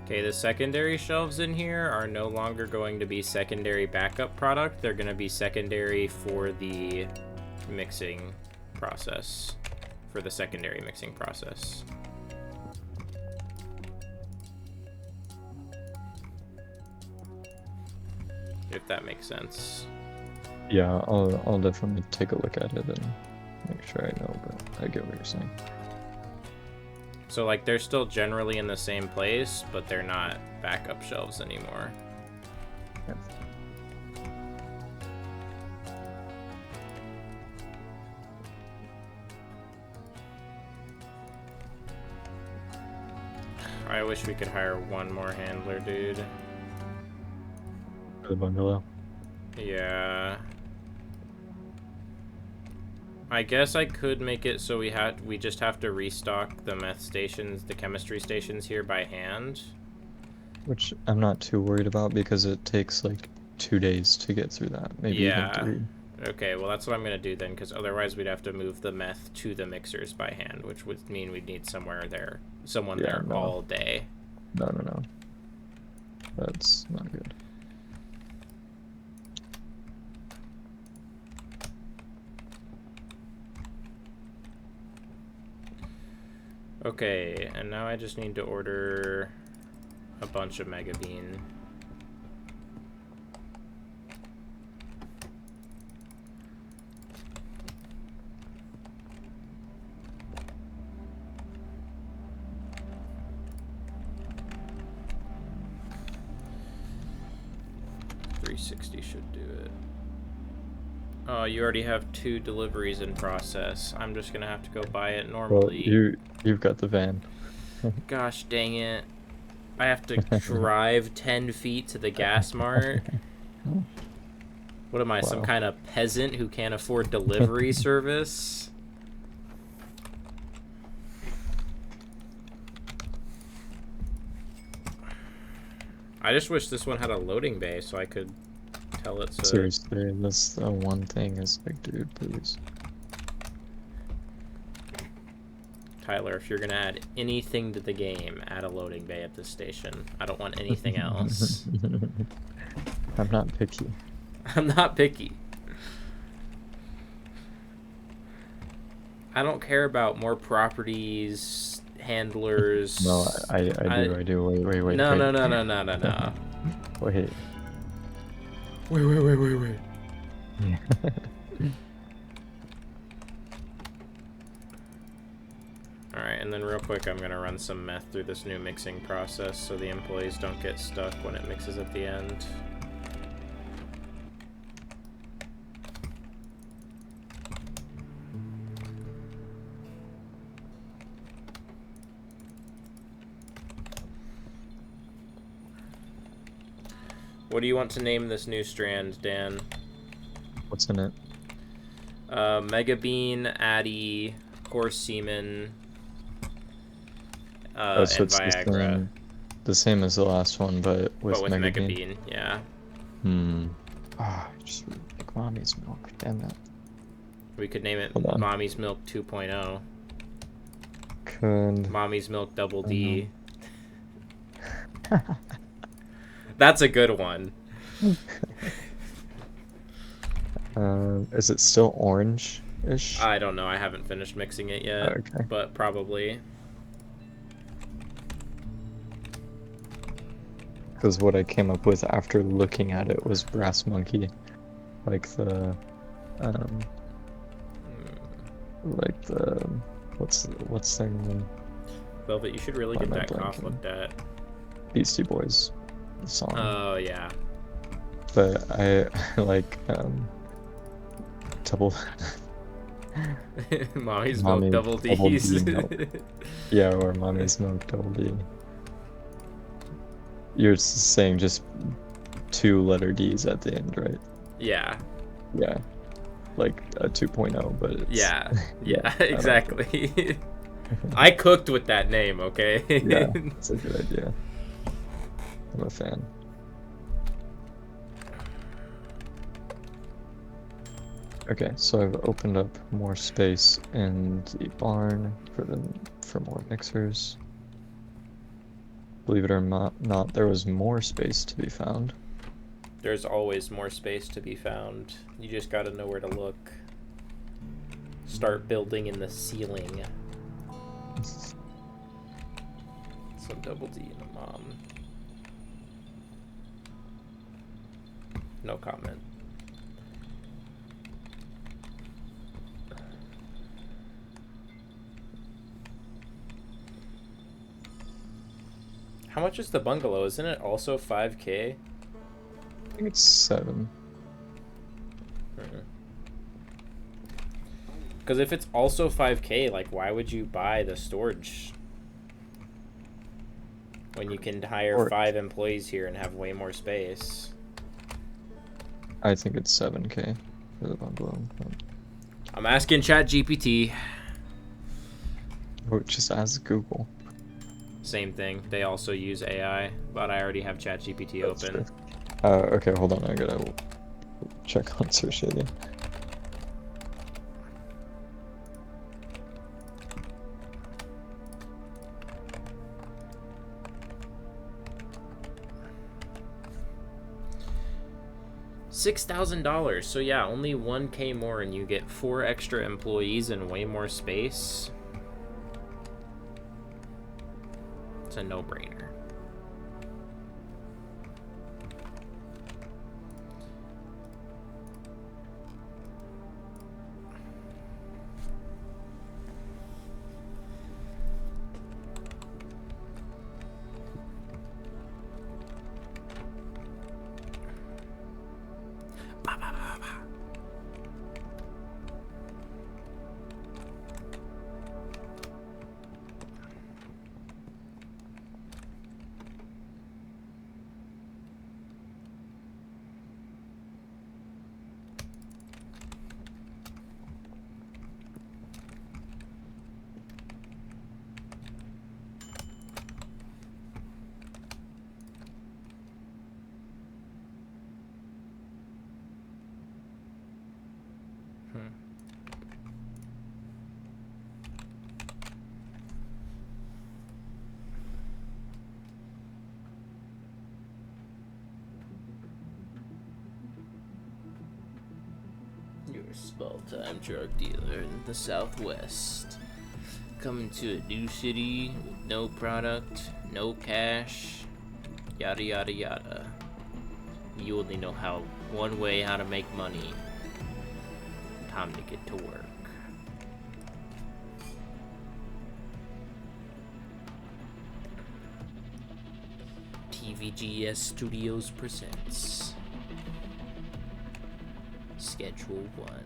Okay, the secondary shelves in here are no longer going to be secondary backup product. They're going to be secondary for the mixing process. For the secondary mixing process. If that makes sense. yeah, I'll definitely take a look at it and make sure I know, but I get what you're saying. So, like, they're still generally in the same place, but they're not backup shelves anymore. Yeah. I wish we could hire one more handler, dude. For the bungalow. Yeah. I guess I could make it so we just have to restock the meth stations, the chemistry stations here by hand. Which I'm not too worried about because it takes like 2 days to get through that, maybe even Yeah. 3. Okay, well that's what I'm gonna do then, because otherwise we'd have to move the meth to the mixers by hand, which would mean we'd need someone there Yeah, no, all day. no. That's not good. Okay, and now I just need to order a bunch of Mega Bean. $360 should do it. Oh, you already have 2 deliveries in process. I'm just gonna have to go buy it Well, normally. you've got the van. Gosh dang it. I have to drive 10 feet to the gas mart. What am I, some Wow. kind of peasant who can't afford delivery service? I just wish this one had a loading bay so I could tell it to... Seriously, that's the one thing is like, dude, please. Tyler, if you're gonna add anything to the game, add a loading bay at this station. I don't want anything else. I'm not picky. I'm not picky. I don't care about more properties, handlers. No, I do. Wait. No. Wait. Wait. Yeah. Alright, and then real quick, I'm gonna run some meth through this new mixing process so the employees don't get stuck when it mixes at the end. What do you want to name this new strand, Dan? What's in it? Mega Bean, Addy, Horse Semen, Oh, so and it's Viagra. the same as the last one, but with Mega Bean. Bean, yeah. Ah, I just really like mommy's milk. Damn it. We could name it Hold on. Mommy's Milk 2.0. Could. Mommy's Milk Double D. That's a good one. Is it still orange-ish? I don't know. I haven't finished mixing it yet, Okay. but probably. Because what I came up with after looking at it was Brass Monkey, like the, what's their name? Velvet, you should really Why get am I that cough blanking? looked at. Beastie Boys, the song. Oh yeah. But I like double. Mommy's Mommy Milk Double Double D's. D milk. Yeah, or Mommy's Milk Double D. You're saying just 2 letter D's at the end, right? Yeah. Yeah. Like a 2.0, but it's... Yeah, exactly. I cooked with that name, okay? Yeah, it's a good idea. I'm a fan. Okay, so I've opened up more space in the barn for more mixers. Believe it or not, there was more space to be found. There's always more space to be found. You just gotta know where to look. Start building in the ceiling. Some Double D and a mom. No comment. How much is the bungalow? Isn't it also 5K? I think it's 7. Because if it's also 5K, like, why would you buy the storage when you can hire 5 employees here and have way more space? I think it's 7K for the bungalow. I'm asking ChatGPT. Or just ask Google. Same thing. They also use AI, but I already have ChatGPT open. Okay, hold on. I gotta check on search again. $6,000. So yeah, only 1K more, and you get 4 extra employees and way more space. It's a no-brainer. small-time drug dealer in the Southwest. Coming to a new city with no product, no cash, yada yada yada. You only know one way how to make money. Time to get to work. TVGS Studios presents Schedule 1.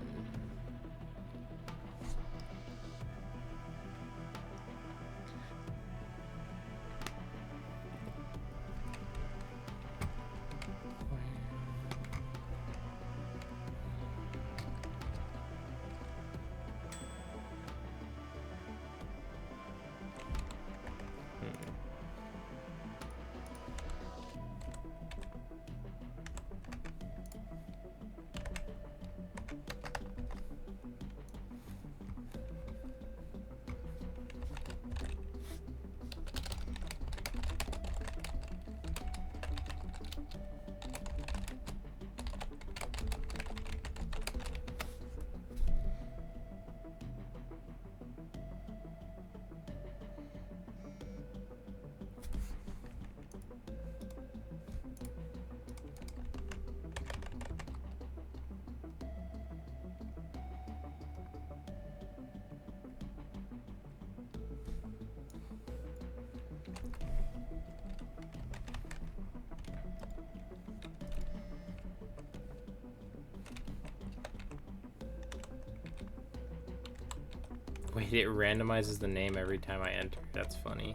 Wait, it randomizes the name every time I enter. That's funny.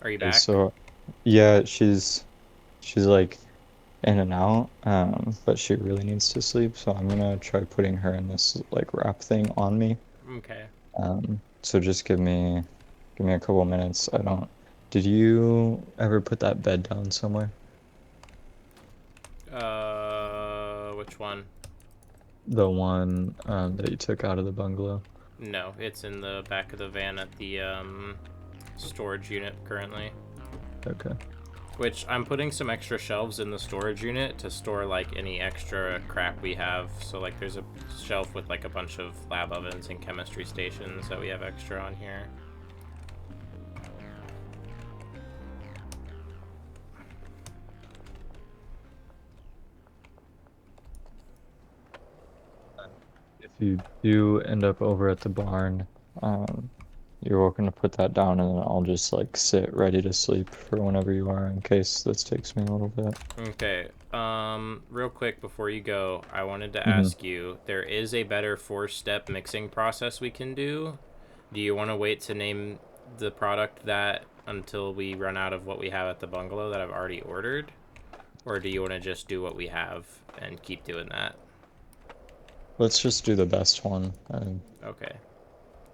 Are you back? So, yeah, she's like in and out, but she really needs to sleep, so I'm gonna try putting her in this like wrap thing on me. Okay. So just give me a couple minutes. Did you ever put that bed down somewhere? Which one? The one that you took out of the bungalow? No, it's in the back of the van at the storage unit currently. Okay. Which I'm putting some extra shelves in the storage unit to store like any extra crap we have. So like there's a shelf with like a bunch of lab ovens and chemistry stations that we have extra on here. If you do end up over at the barn, you're welcome to put that down, and then I'll just like sit ready to sleep for whenever you are, in case this takes me a little bit. Okay. Real quick before you go, I wanted to ask you, there is a better 4-step mixing process we can do. Do you want to wait to name the product that until we run out of what we have at the bungalow that I've already ordered? Or do you want to just do what we have and keep doing that? Let's just do the best one. Okay.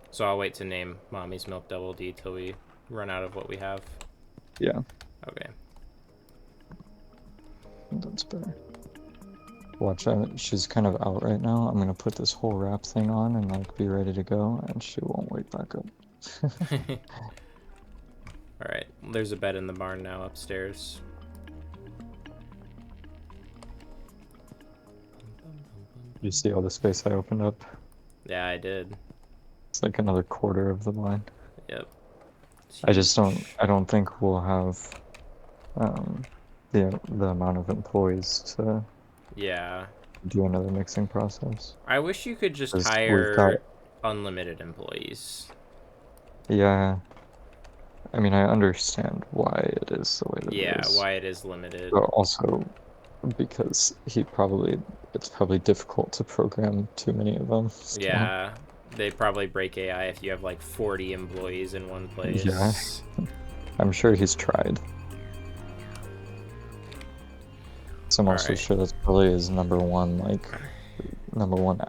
So I'll wait to name Mommy's Milk Double D till we run out of what we have. Yeah. Okay. That's better. Watch out, she's kind of out right now. I'm gonna put this whole wrap thing on and like be ready to go, and she won't wake back up. Alright, there's a bed in the barn now upstairs. You see all the space I opened up? Yeah, I did. It's like another quarter of the line. Yep. I don't think we'll have the amount of employees to do another mixing process. I wish you could just 'Cause hire unlimited employees. Yeah. I mean, I understand why it is the way that it is. Yeah, why it is limited. But also because it's probably difficult to program too many of them. So. Yeah, they probably break AI if you have like 40 employees in one place. Yeah, I'm sure he's tried. So I'm also sure that's probably his number one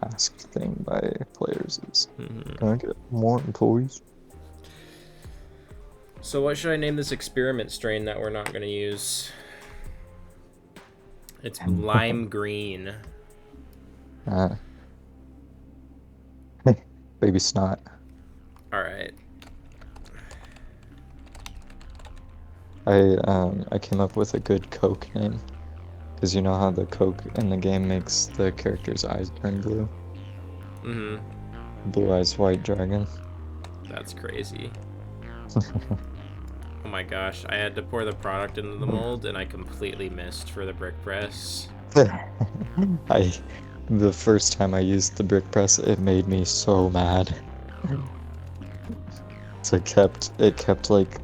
asked thing by players is, can I get more employees? So what should I name this experiment strain that we're not going to use? It's lime green. Uh, baby snot. All right. I came up with a good Coke name. Because you know how the Coke in the game makes the character's eyes turn blue? Mm-hmm. Blue Eyes White Dragon. That's crazy. Oh my gosh, I had to pour the product into the mold and I completely missed for the brick press. I the first time I used the brick press, it made me so mad. So it kept like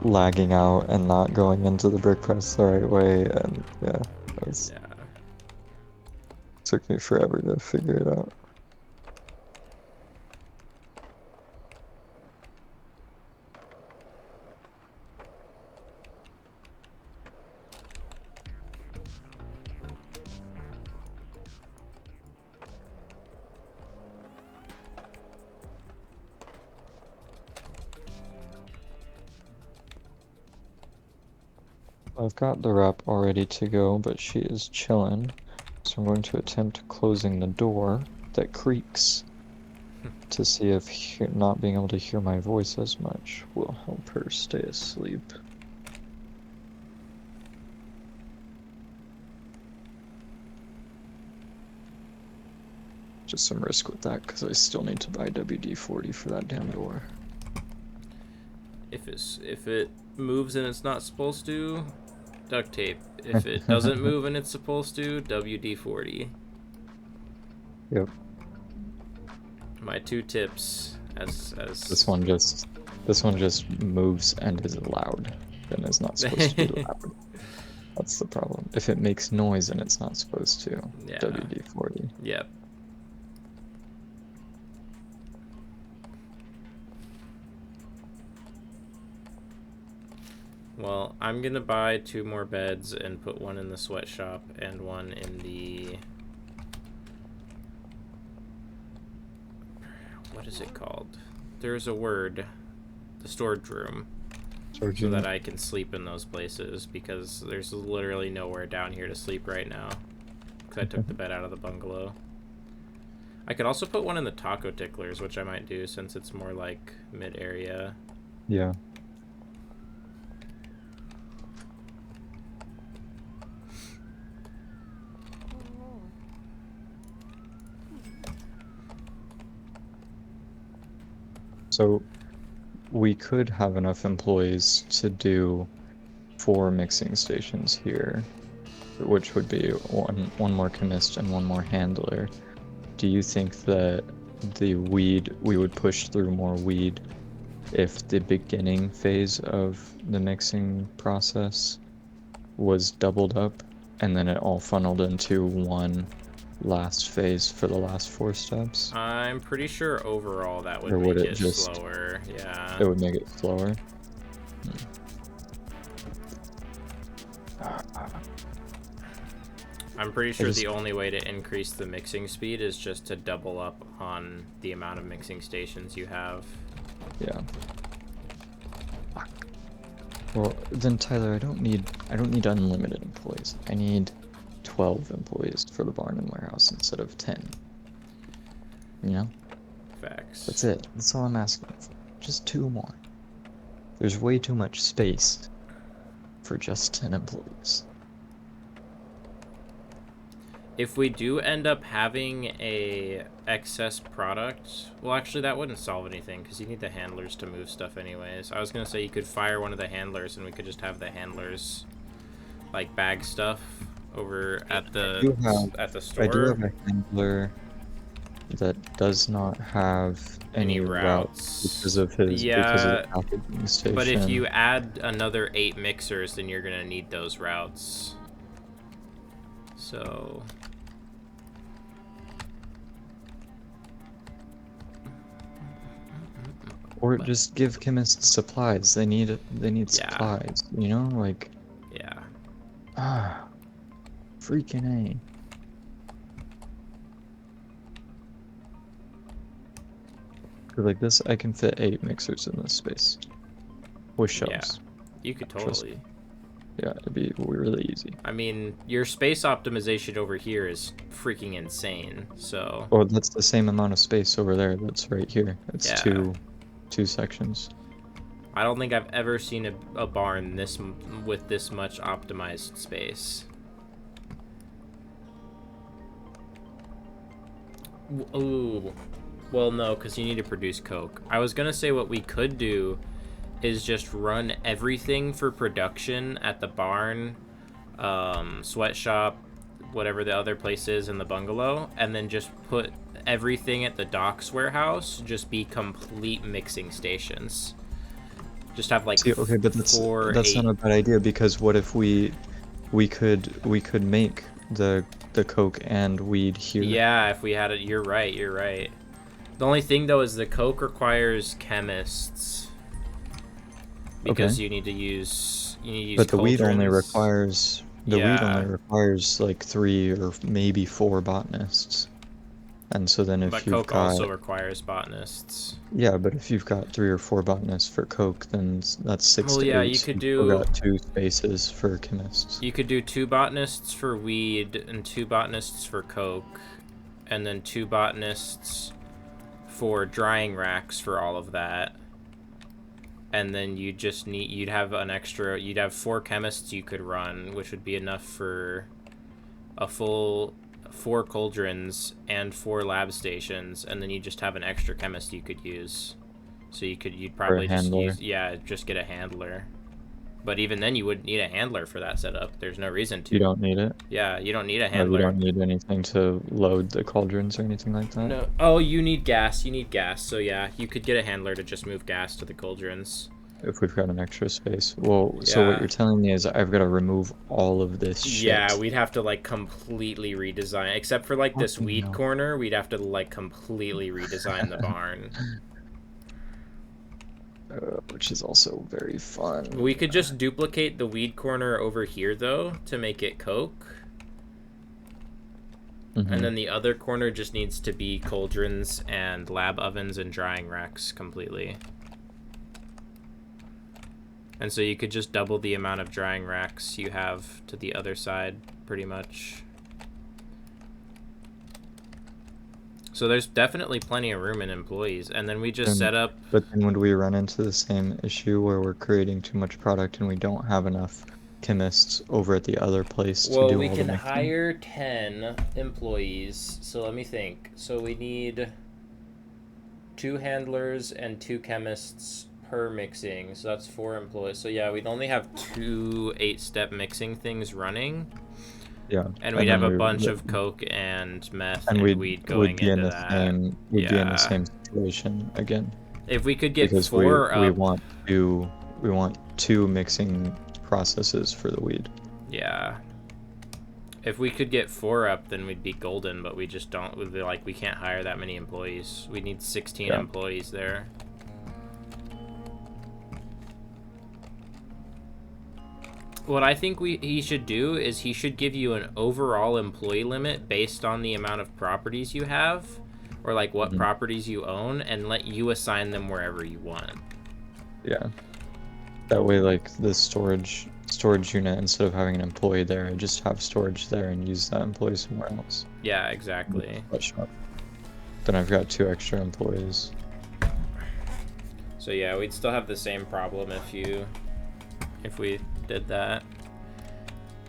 lagging out and not going into the brick press the right way, and yeah, Yeah. took me forever to figure it out. I've got the wrap all ready to go, but she is chilling, so I'm going to attempt closing the door that creaks to see if not being able to hear my voice as much will help her stay asleep. Just some risk with that, because I still need to buy WD-40 for that damn door. If it moves and it's not supposed to, duct tape. If it doesn't move and it's supposed to, WD-40. Yep. My 2 tips as This one just moves and is loud, and is not supposed to be loud. That's the problem. If it makes noise and it's not supposed to, Yeah. WD-40. Yep. Well, I'm gonna buy 2 more beds and put one in the sweatshop and one in the... What is it called? There's a word. The storage room. So that I can sleep in those places, because there's literally nowhere down here to sleep right now. Because I took the bed out of the bungalow. I could also put one in the taco ticklers, which I might do since it's more like mid-area. Yeah. So we could have enough employees to do 4 mixing stations here, which would be one more chemist and one more handler. Do you think that we would push through more weed if the beginning phase of the mixing process was doubled up and then it all funneled into one last phase for the last 4 steps? I'm pretty sure overall that would Or would make it it just... slower. Yeah. It would make it slower? I'm pretty sure the only way to increase the mixing speed is just to double up on the amount of mixing stations you have. Yeah. Well, then Tyler, I don't need unlimited employees. I need 12 employees for the barn and warehouse instead of 10. You know? Facts. That's it. That's all I'm asking for. Just 2 more. There's way too much space for just 10 employees. If we do end up having a excess product, well, actually that wouldn't solve anything because you need the handlers to move stuff anyways. I was gonna say you could fire one of the handlers and we could just have the handlers like bag stuff over at the store. I do have a handler that does not have any routes because of the packaging station. But if you add another 8 mixers, then you're gonna need those routes. So or just give chemists supplies. They need supplies, you know? Like, yeah. Freaking A. Like this, I can fit 8 mixers in this space. with Yeah, shelves. you could Trust totally. me. Yeah, it'd be really easy. I mean, your space optimization over here is freaking insane. So Well, that's the same amount of space over there that's right here. It's yeah, two sections. I don't think I've ever seen a barn with this much optimized space. Ooh, well, no, because you need to produce coke. I was gonna say what we could do is just run everything for production at the barn, sweatshop, whatever the other place is in the bungalow, and then just put everything at the docks warehouse just be complete mixing stations. Just have like See, okay, but four, that's not eight. a bad idea because what if we could make the coke and weed here. Yeah, if we had it, you're right. You're right. The only thing though is the coke requires chemists Okay. because you need to use But cauldrons. the weed only Yeah, requires like 3 or maybe 4 botanists. And so then but if you've coke got also requires botanists. yeah, but if you've got 3 or 4 botanists for coke, then that's six Well, to yeah, eight. So you've still got 2 spaces for chemists. you could do 2 botanists for weed and 2 botanists for coke, and then 2 botanists for drying racks for all of that. And then you'd have an extra, you'd have 4 chemists you could run, which would be enough for a full 4 cauldrons and 4 lab stations, and then you just have an extra chemist you could use. So you'd For a probably just handler. use, yeah, just get a handler. But even then, you would need a handler for that setup. There's no reason You to. don't need it. Yeah, you don't need a Or you handler. don't need anything to load the cauldrons or anything like that. No. Oh, you need gas. You need gas. So yeah, you could get a handler to just move gas to the cauldrons. If we've got an extra space. Well, so what Yeah. you're telling me is I've got to remove all of this Yeah, shit. we'd have to like completely redesign, except for like this Fucking weed hell. corner. We'd have to like completely redesign the barn. Which is also very We fun. could just duplicate the weed corner over here though to make it coke. And Hmm. then the other corner just needs to be cauldrons and lab ovens and drying racks completely. And so you could just double the amount of drying racks you have to the other side, pretty much. So there's definitely plenty of room in employees. And then we just set up... But then would we run into the same issue where we're creating too much product and we don't have enough chemists over at the other place to Well, do we all the can mixing? hire 10 employees. So let me think. So we need 2 handlers and 2 chemists per mixing. So that's 4 employees. So yeah, we'd only have 2 8-step mixing things running. Yeah, And we'd and have then a bunch of coke and meth and and we weed would going be in into the that. same Yeah. situation again If we could get because we 4 we up... want two mixing processes for the weed. Yeah. If we could get 4 up, then we'd be golden, but we just don't. We'd be like, we can't hire that many employees. We need 16 Yeah. employees there. What I think he should do is he should give you an overall employee limit based on the amount of properties you have, or like what Mhm. properties you own, and let you assign them wherever you want. Yeah. That way, like the storage unit, instead of having an employee there, I just have storage there and use that employee somewhere else. Yeah, exactly. Shop. Then I've got 2 extra employees. So yeah, we'd still have the same problem if we did that.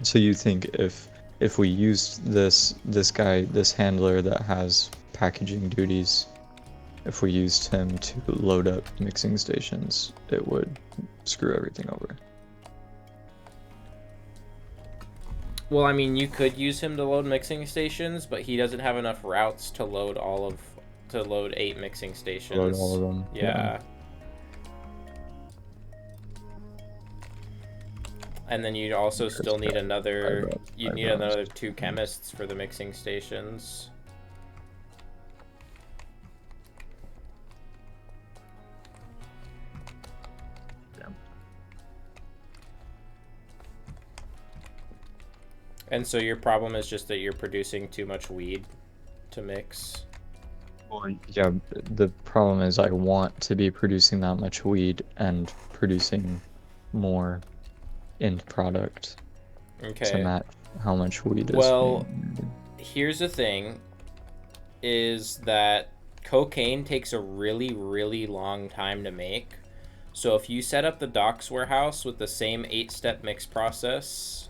So you think if we used this handler that has packaging duties, if we used him to load up mixing stations, it would screw everything over. Well, I mean, you could use him to load mixing stations, but he doesn't have enough routes to load 8 mixing stations. Load all of them. Yeah. And then you'd also still need another... You'd need another 2 chemists for the mixing stations. Yeah. And so your problem is just that you're producing too much weed to mix. Well, yeah, the problem is I want to be producing that much weed and producing more end product to Okay. match how much weed is Well, being. here's the thing is that cocaine takes a really, really long time to make. So if you set up the docks warehouse with the same 8-step mix process,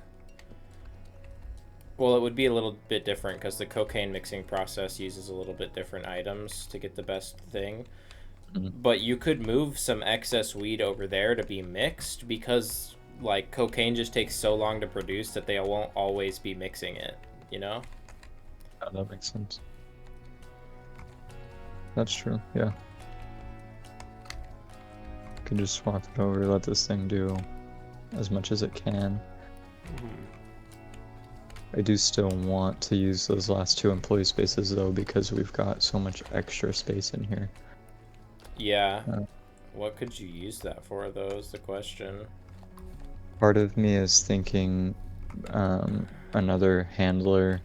well, it would be a little bit different because the cocaine mixing process uses a little bit different items to get the best thing. Mhm. But you could move some excess weed over there to be mixed because, like, cocaine just takes so long to produce that they won't always be mixing it, you know? Yeah, that makes sense. That's true. Yeah, can just swap it over, let this thing do as much as it can. I do still want to use those last 2 employee spaces though because we've got so much extra space in here. Yeah. Uh, What could you use that for, though, is the question. Part of me is thinking another handler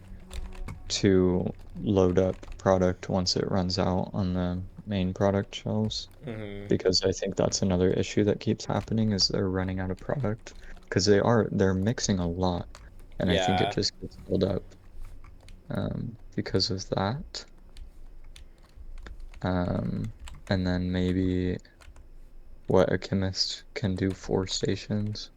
to load up product once it runs out on the main product shelves. Mm-hmm. Because I think that's another issue that keeps happening is they're running out of product. Because they're mixing a lot. And I think it Yeah. just gets filled up because of that. Um, and then maybe what a chemist can do 4 stations.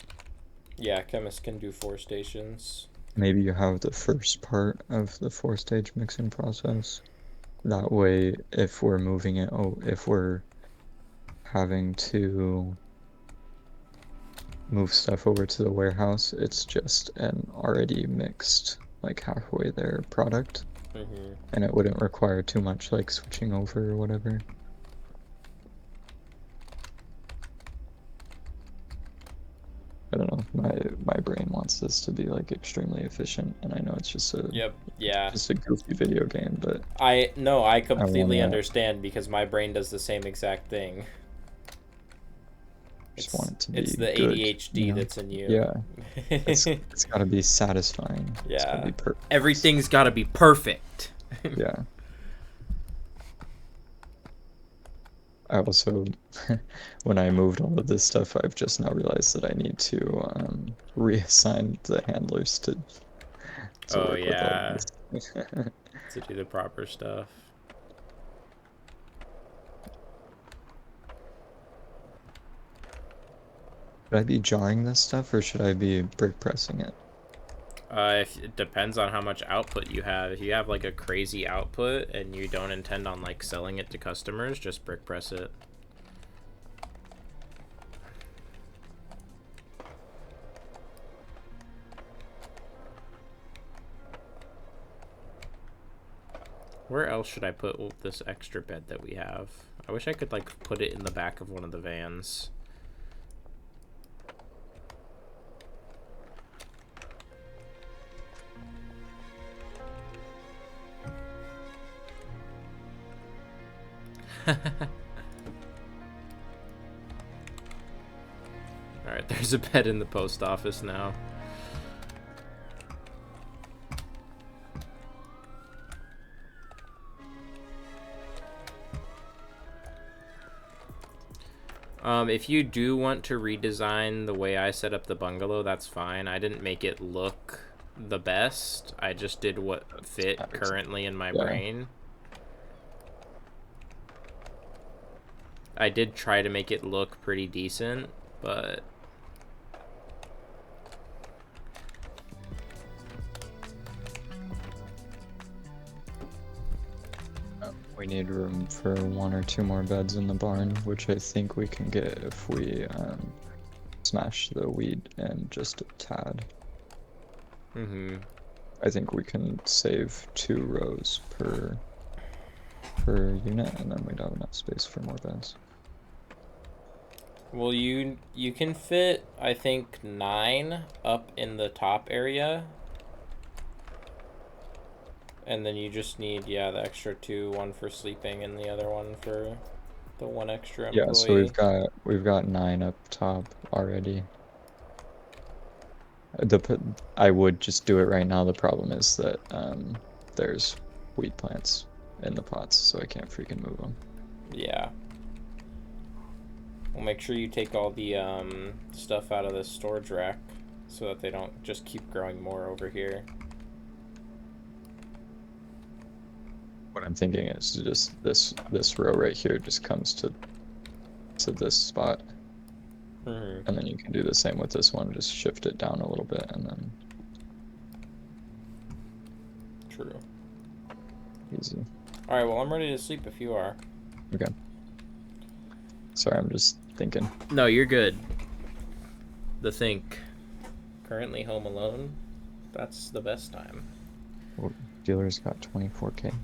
Yeah, chemists can do 4 stations. Maybe you have the first part of the 4 stage mixing process. That way, if we're moving it, if we're having to move stuff over to the warehouse, it's just an already mixed, like halfway there product, Mm-hmm. and it wouldn't require too much like switching over or whatever. I don't know. My brain wants this to be like extremely efficient, and I know Yep. Yeah. just a goofy video game, but I I completely wanna understand because my brain does the same exact thing. just want it to It's be the good, you ADHD know? that's in you. Yeah, it's got to be satisfying. It's got to Yeah. be perfect. Everything's got to be perfect. Yeah. I also, when I moved all of this stuff, I've just now realized that I need to reassign the handlers to Oh work with all of yeah, this. to do the proper stuff. Should I be jarring this stuff or should I be brick pressing it? If it depends on how much output you have. If you have like a crazy output and you don't intend on like selling it to customers, just brick press it. Where else should I put this extra bed that we have? I wish I could like put it in the back of one of the vans. Alright, there's a bed in the post office now. If you do want to redesign the way I set up the bungalow, that's fine. I didn't make it look the best. I just did what fit currently in my Yeah. brain. I did try to make it look pretty decent, but We need room for 1 or 2 more beds in the barn, which I think we can get if we smash the weed in just a tad. I think we can save 2 rows per unit, and then we'd have enough space for more beds. well, you can fit I think 9 up in the top area. And then you just need, yeah, the extra 2, one for sleeping and the other one for the 1 extra Yeah, so employee. we've got 9 up top already. I would just do it right now. The problem is that there's weed plants in the pots, so I can't freaking move them. Yeah. Well, make sure you take all the stuff out of the storage rack so that they don't just keep growing more over here. What I'm thinking is just this row right here just comes to this spot. Mm-hmm. And then you can do the same with this one, just shift it down a little bit and then True. easy. Alright, well, I'm ready to sleep if you are. Okay. Sorry, I'm just thinking. No, you're good. The think. Currently home alone. That's the best time. Well, dealers got 24K.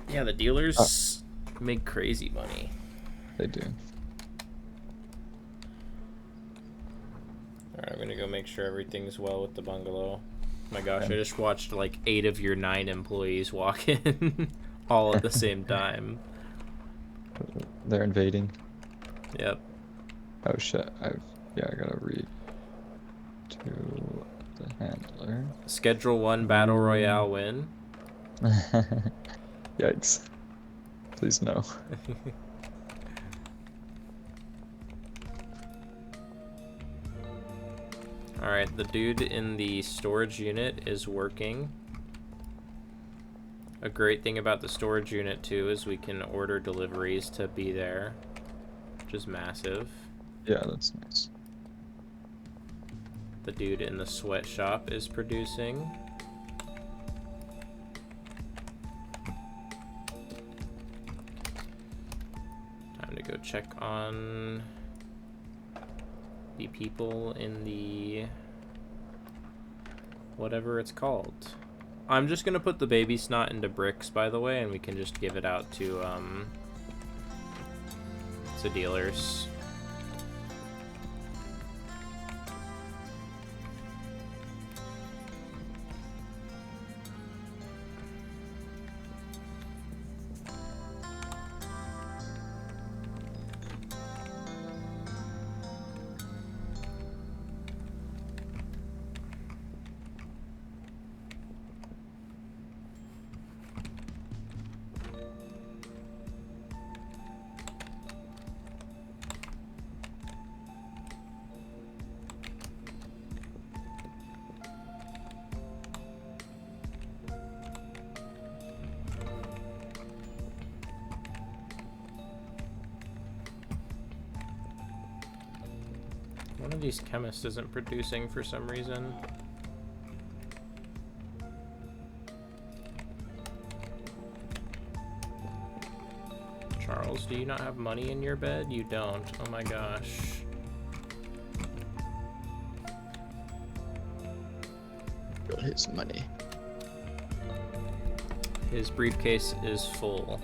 Yeah, the dealers make crazy money. They do. Alright, I'm gonna go make sure everything's well with the bungalow. Oh my gosh, Okay. I just watched like 8 of your 9 employees walk in all at the same time. They're invading. Yep. Oh shit. I gotta read to the handler. Schedule 1 Battle Royale win. Yikes. Please no. Alright, the dude in the storage unit is working. A great thing about the storage unit too is we can order deliveries to be there, which is massive. Yeah, that's nice. The dude in the sweatshop is producing. Time to go check on the people in the whatever it's called. I'm just gonna put the baby snot into bricks, by the way, and we can just give it out to dealers. One of these chemists isn't producing for some reason. Charles, do you not have money in your bed? You don't. Oh my gosh. Got his money. His briefcase is full.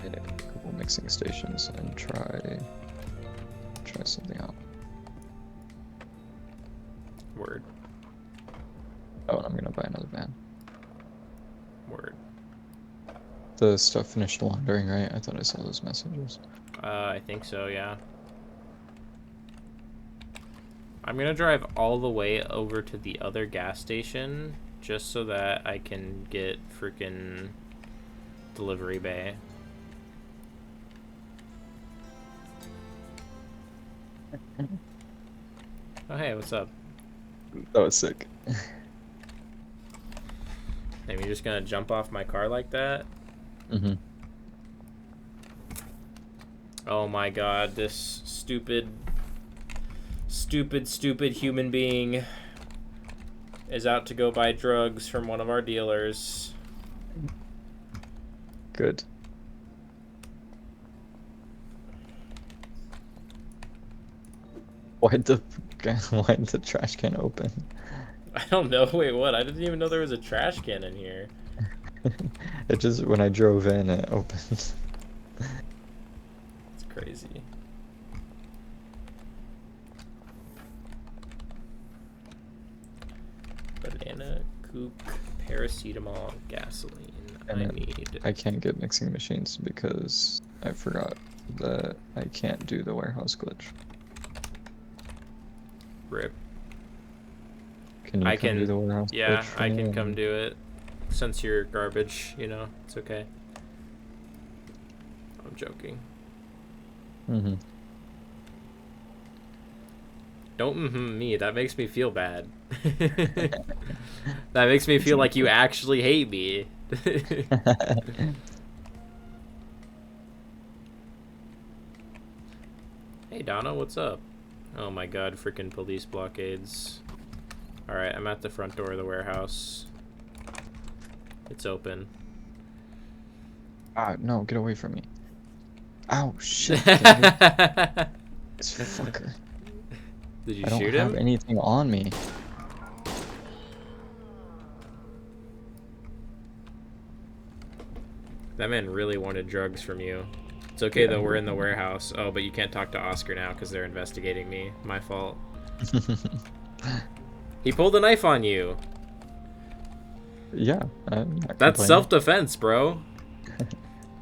Hit a couple mixing stations and try something out. Word. Oh, and I'm gonna buy another van. Word. The stuff finished laundering, right? I thought I saw those messages. I think so, yeah. I'm gonna drive all the way over to the other gas station just so that I can get freaking delivery bay. Oh hey, what's up? That was sick. Maybe you're just gonna jump off my car like that? Mm-hmm. Oh my god, this stupid human being is out to go buy drugs from one of our dealers. Good. Why'd the trash can open? I don't know. Wait, what? I didn't even know there was a trash can in here. It just, when I drove in, it opened. It's crazy. Banana, Coke, paracetamol, gasoline. And I can't get mixing machines because I forgot that I can't do the warehouse glitch. Rip. Can you I come do can. the warehouse? Yeah, for I me can come and- do it. Since you're garbage, you know, it's okay. I'm joking. Mhm. Don't me. That makes me feel bad. That makes me feel like you actually hate me. Hey Donna, what's up? Oh my god, freaking police blockades. Alright, I'm at the front door of the warehouse. It's open. Ah, no, get away from me. Ow, shit. Did This fucker. you I don't shoot have him? anything on me. That man really wanted drugs from you. It's okay Yeah, though, we're in the warehouse. Oh, but you can't talk to Oscar now because they're investigating me. My fault. He pulled a knife on you. Yeah, I'm not That's complaining. self-defense, bro.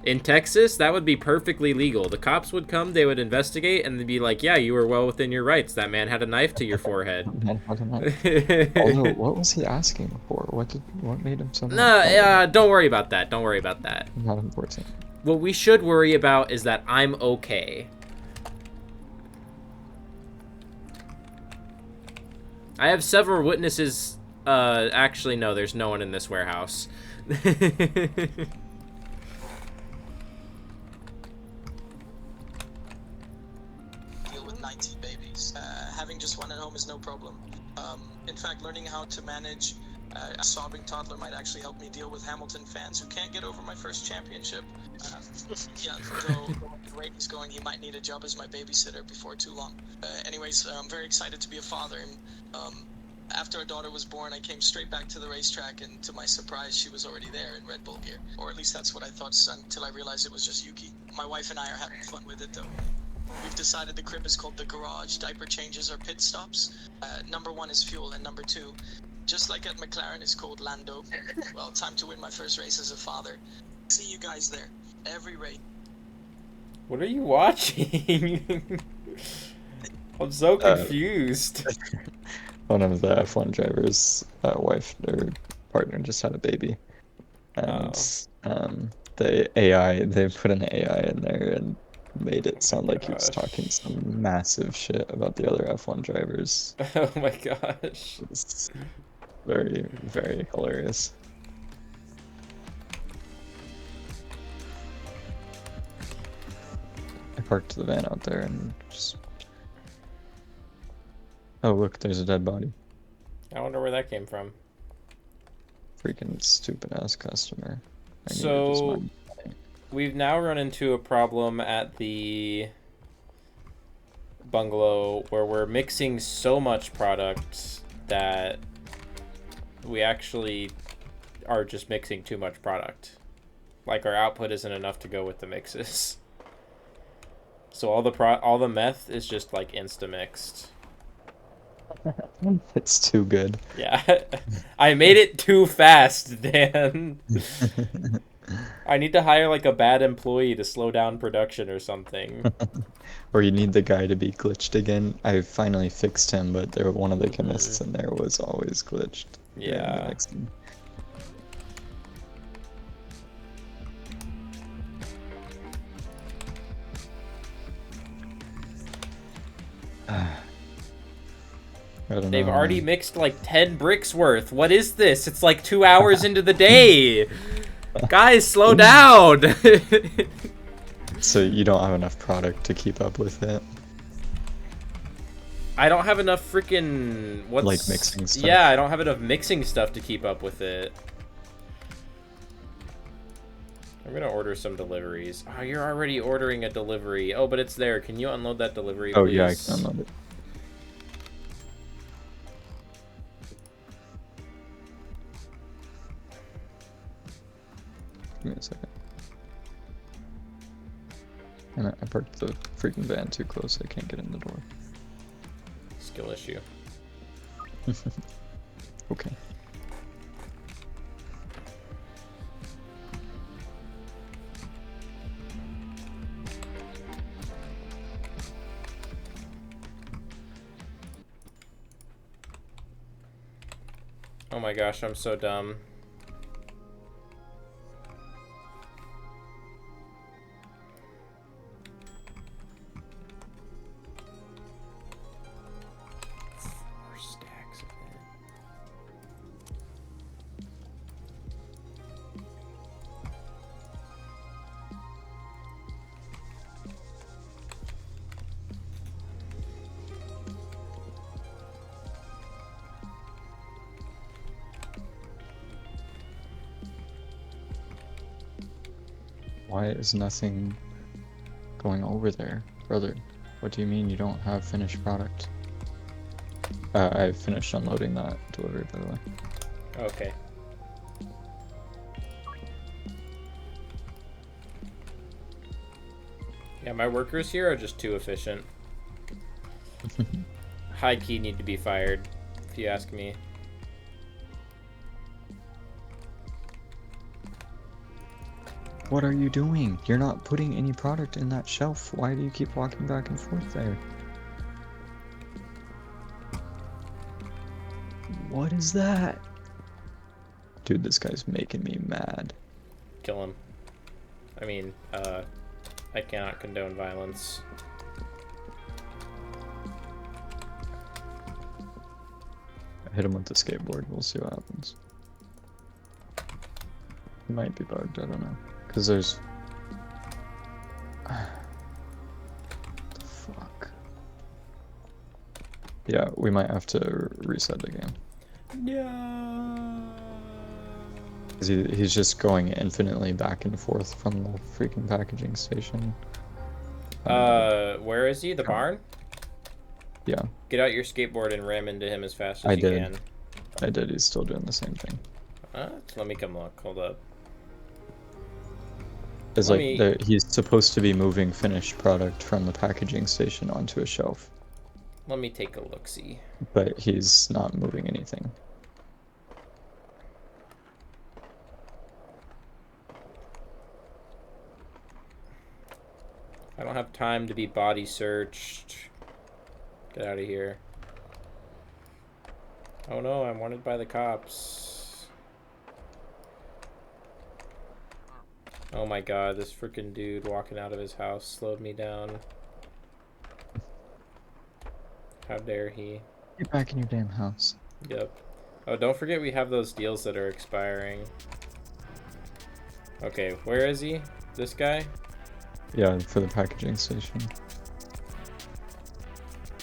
In Texas, that would be perfectly legal. The cops would come, they would investigate, and they'd be like, yeah, you were well within your rights. That man had a knife to your forehead. Man, how did I- Although, what was he asking for? What made him so No, mad? don't worry about that. Don't worry about that. Not important. What we should worry about is that I'm okay. I have several witnesses. Actually, no, there's no one in this warehouse. Deal with 19 babies. Having just one at home is no problem. In fact, learning how to manage a sobbing toddler might actually help me deal with Hamilton fans who can't get over my first championship. Yeah, though the rate he's going, he might need a job as my babysitter before too long. Anyways, I'm very excited to be a father. And after our daughter was born, I came straight back to the racetrack, and to my surprise, she was already there in Red Bull gear. Or at least that's what I thought, until I realized it was just Yuki. My wife and I are having fun with it, though. We've decided the crib is called the garage. Diaper changes are pit stops. Number 1 is fuel, and number 2, just like at McLaren, is called Lando. Well, time to win my first race as a father. See you guys there. Every race. What are you watching? I'm so confused. One of the F1 drivers' wife or partner just had a baby, and the AI, they put an AI in there and made it sound like he was talking some massive shit about the other F1 drivers. Oh my gosh. It's very, very hilarious. I parked the van out there and just... Oh, look, there's a dead body. I wonder where that came from. Freaking stupid ass customer. I need to So, just mind- we've now run into a problem at the bungalow where we're mixing so much product that we actually are just mixing too much product. Like, our output isn't enough to go with the mixes. So all the meth is just like insta-mixed. It's too good. Yeah. I made it too fast, Dan. I need to hire like a bad employee to slow down production or something. Or you need the guy to be glitched again. I finally fixed him, but there one of the chemists in there was always glitched. during the Yeah. mixing. I don't They've know, already man. mixed like 10 bricks worth. What is this? It's like 2 hours into the day. Guys, slow down. So you don't have enough product to keep up with it? I don't have enough freaking Like mixing stuff? Yeah, I don't have enough mixing stuff to keep up with it. I'm gonna order some deliveries. Oh, you're already ordering a delivery. Oh, but it's there. Can you unload that delivery, please? Oh yeah, I can unload it. Give me a second. And I parked the freaking van too close, I can't get in the door. Skill issue. Okay. Oh my gosh, I'm so dumb. Four stacks of it. Why is nothing going over there, brother? What do you mean you don't have finished product? I finished unloading that delivery, by the way. Okay. Yeah, my workers here are just too efficient. High key need to be fired, if you ask me. What are you doing? You're not putting any product in that shelf. Why do you keep walking back and forth there? What is that? Dude, this guy's making me mad. Kill him. I mean, I cannot condone violence. I hit him with the skateboard. We'll see what happens. He might be bugged. I don't know. Because there's... the fuck? Yeah, we might have to reset the game. Yeah. He's just going infinitely back and forth from the freaking packaging station. Where is he? The barn? Yeah. Get out your skateboard and ram into him as fast as I you did. can. I did. He's still doing the same thing. Let me come look. Hold up. It's like he's supposed to be moving finished product from the packaging station onto a shelf. Let me take a look-see. But he's not moving anything. I don't have time to be body searched. Get out of here. Oh no, I'm wanted by the cops. Oh my god, this freaking dude walking out of his house slowed me down. How dare he? Get back in your damn house. Yep. Oh, don't forget we have those deals that are expiring. Okay, where is he? This guy? Yeah, for the packaging station.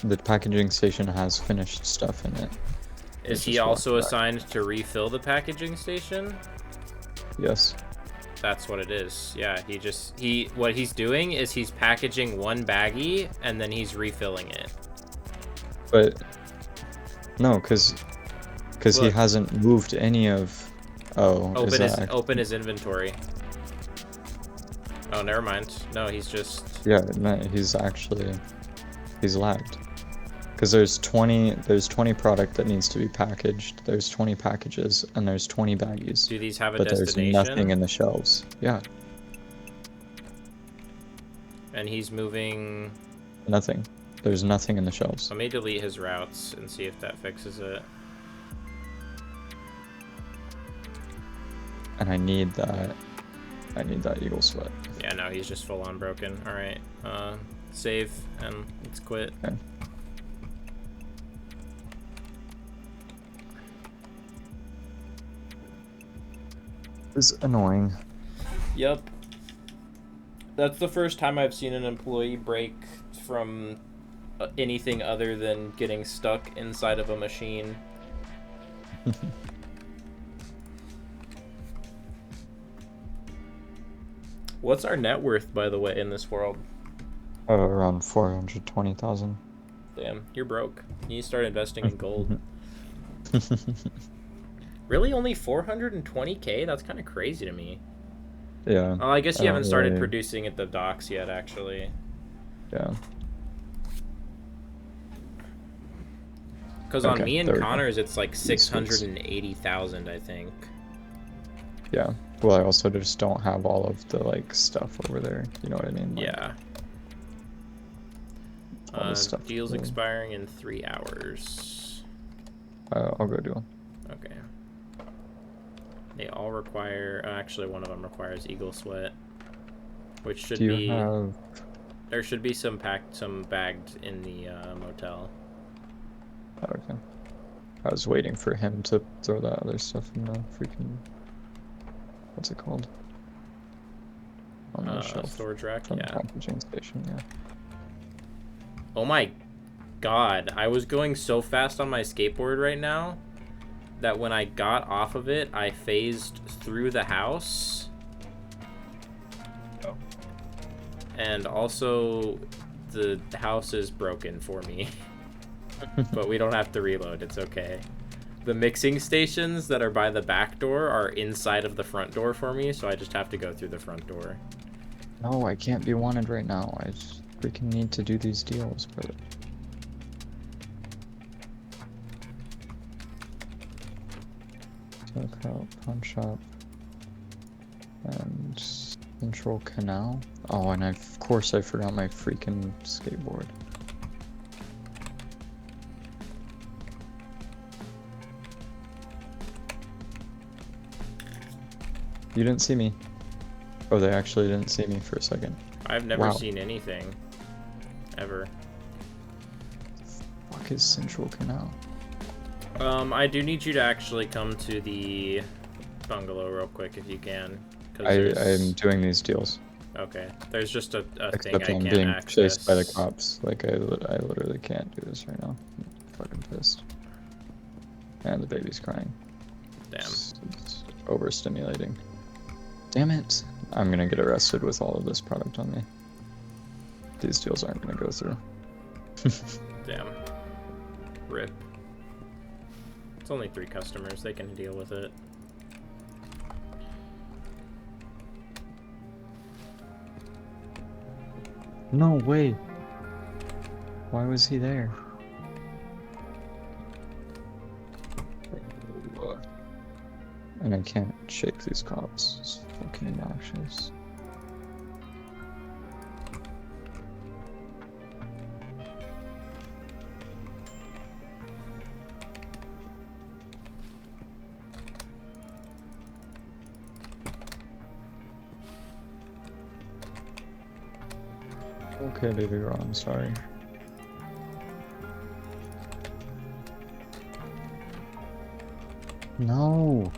The packaging station has finished stuff in it. Is he also assigned to refill the packaging station? Yes. That's what it is. Yeah, what he's doing is he's packaging one baggie and then he's refilling it. But no, because he hasn't moved any of. Oh, open his inventory. Oh, never mind. No, he's just. Yeah, no, he's lagged. Because there's 20 product that needs to be packaged. There's 20 packages and there's 20 baggies. Do these have a but destination? There's nothing in the shelves. Yeah. And he's moving. Nothing. There's nothing in the shelves. Let me delete his routes and see if that fixes it. And I need that eagle sweat. Yeah, no, he's just full on broken. Alright. Save and let's quit. Okay. It's annoying. Yep. That's the first time I've seen an employee break from anything other than getting stuck inside of a machine. What's our net worth, by the way, in this world? Around 420,000. Damn, you're broke. You need to start investing in gold. Really, only 420k? That's kind of crazy to me. Yeah. Oh, I guess you haven't started producing at the docks yet, actually. Yeah. Because on me and Connor's, it's like 680,000, I think. Yeah. Well, I also just don't have all of the like stuff over there. You know what I mean? Like, yeah. Deal's expiring in 3 hours. I'll go do them. Okay. They all require... actually, one of them requires Eagle Sweat. Which should Do you be... have... There should be some bagged in the motel. Okay. I was waiting for him to throw that other stuff in the freaking... What's it called? On the shelf. Storage rack, From yeah. the packaging station, yeah. Oh my god, I was going so fast on my skateboard right now that when I got off of it, I phased through the house. Oh. And also, the house is broken for me. But we don't have to reload, it's okay. The mixing stations that are by the back door are inside of the front door for me, so I just have to go through the front door. No, I can't be wanted right now. I just freaking need to do these deals, brother. Check out pawn shop and Central Canal. Oh, and of course I forgot my freaking skateboard. You didn't see me. Oh, they actually didn't see me for a second. I've never Wow. seen anything. Ever. Fuck is Central Canal? I do need you to actually come to the bungalow real quick if you can. I'm doing these deals. Okay. There's just a thing I Except I'm can't being access. chased by the cops. Like, I literally can't do this right now. I'm fucking pissed. And the baby's crying. Damn. It's overstimulating. Damn it. I'm gonna get arrested with all of this product on me. These deals aren't gonna go through. Damn. Rip. It's only 3 customers. They can deal with it. No way. Why was he there? And I can't shake these cops. It's fucking obnoxious. Okay, baby girl, I'm sorry. No.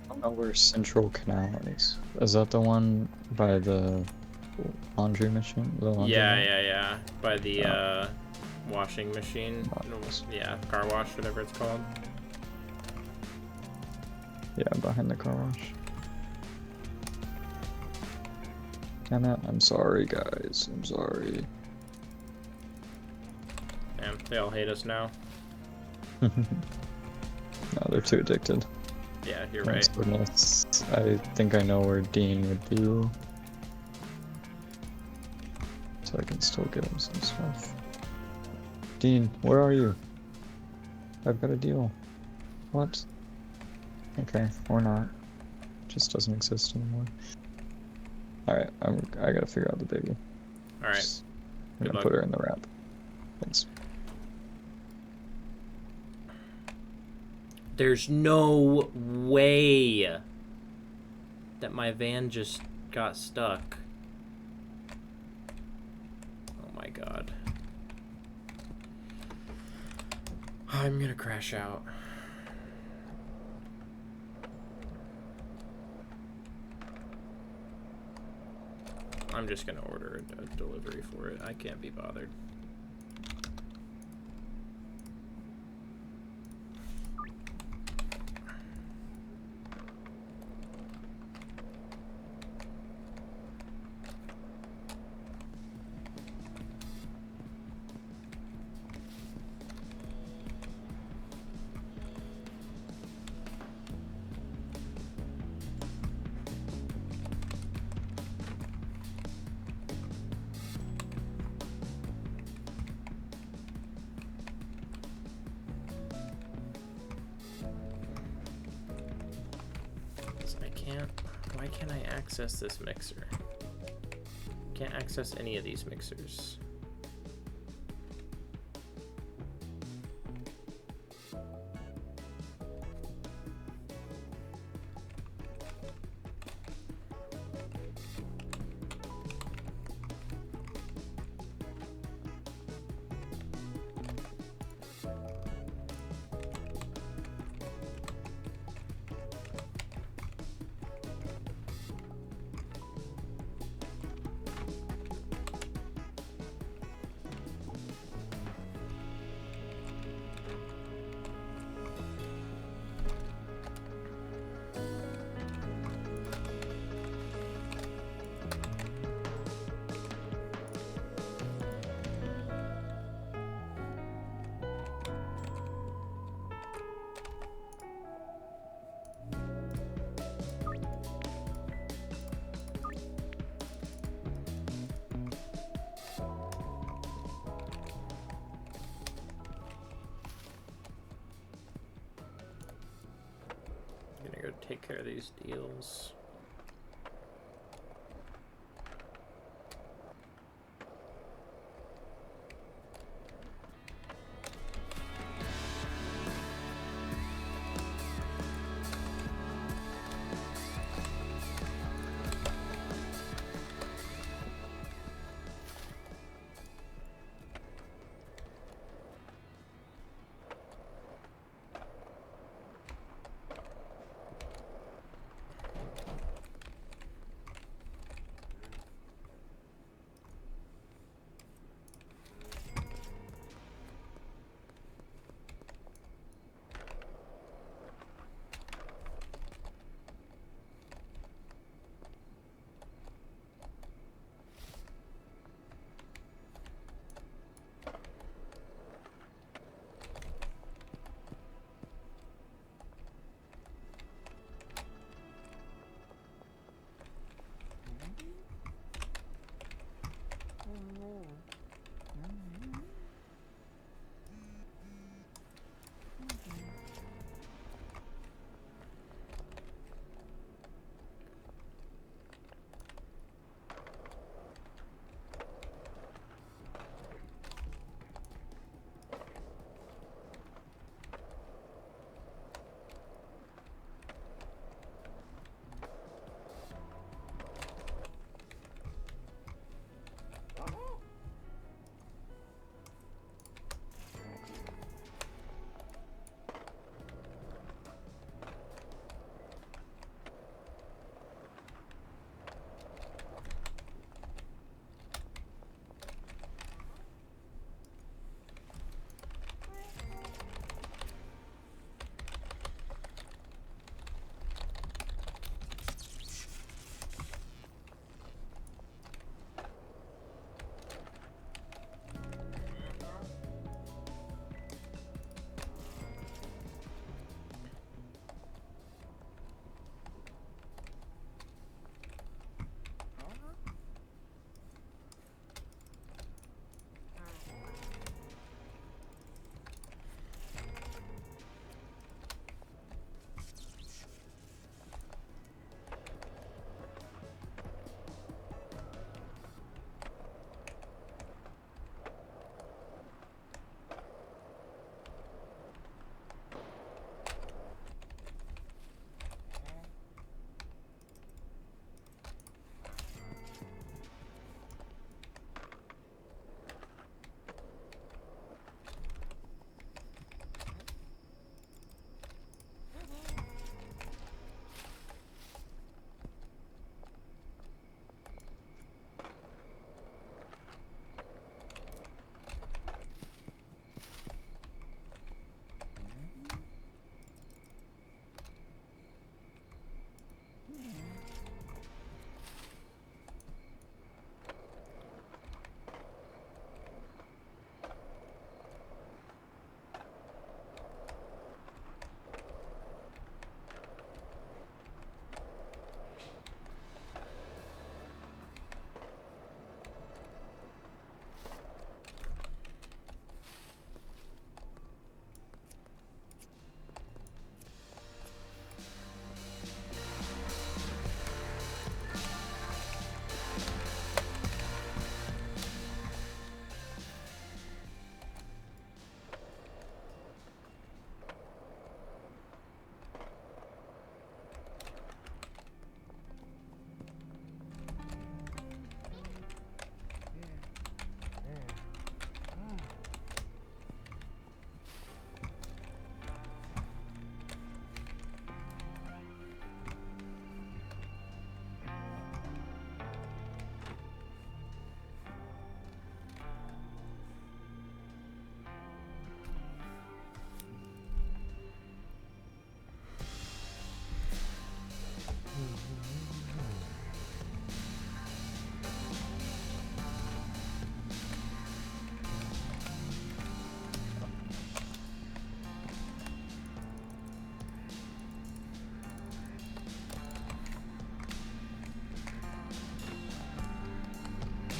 I don't know where Central Canal is. Is that the one by the laundry machine? The laundry Yeah, mat? yeah. By the washing machine. Yeah, car wash, whatever it's called. Yeah, behind the car wash. Damn it, I'm sorry guys, I'm sorry. Damn, they all hate us now. No, they're too addicted. Yeah, you're Thanks, right. goodness. I think I know where Dean would be. So I can still give him some stuff. Dean, where are you? I've got a deal. What? Okay, or not. Just doesn't exist anymore. Alright, I gotta figure out the baby. Alright. I'm Good gonna luck. put her in the wrap. Thanks. There's no way that my van just got stuck. Oh my god. I'm gonna crash out. I'm just gonna order a delivery for it. I can't be bothered. Why can't I access this mixer? Can't access any of these mixers. Go take care of these deals.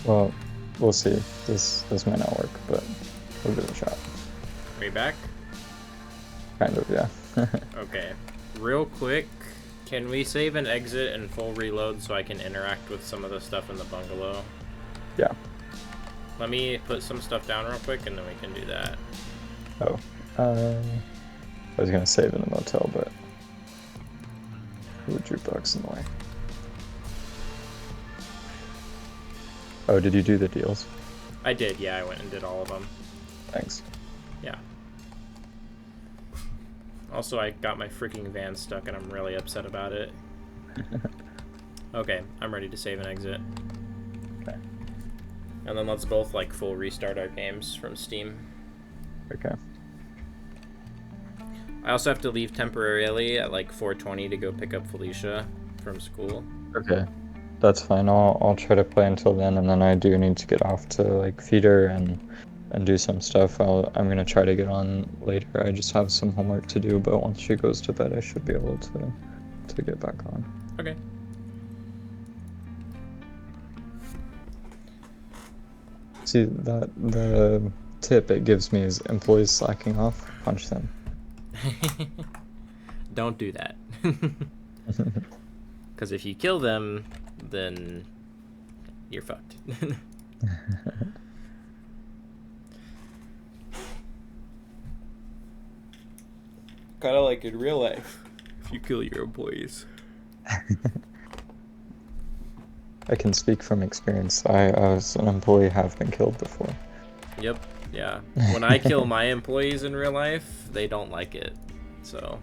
Well, we'll see. This might not work, but we'll give it a shot. Are you back? Kind of, yeah. Okay. Real quick, can we save and exit and full reload so I can interact with some of the stuff in the bungalow? Yeah. Let me put some stuff down real quick and then we can do that. Oh. I was gonna save in the motel, but the jukebox in the way. Oh, did you do the deals? I did, yeah, I went and did all of them. Thanks. Yeah. Also, I got my freaking van stuck and I'm really upset about it. Okay, I'm ready to save and exit. Okay. And then let's both, like, full restart our games from Steam. Okay. I also have to leave temporarily at, like, 4:20 to go pick up Felicia from school. Okay. That's fine. I'll try to play until then, and then I do need to get off to like feed her and do some stuff. I'm gonna try to get on later. I just have some homework to do, but once she goes to bed, I should be able to get back on. Okay. See that the tip it gives me is employees slacking off. Punch them. Don't do that. Because if you kill them, then you're fucked. Kind of like in real life, if you kill your employees. I can speak from experience. I as an employee have been killed before. Yep, yeah. When I kill my employees in real life, they don't like it. So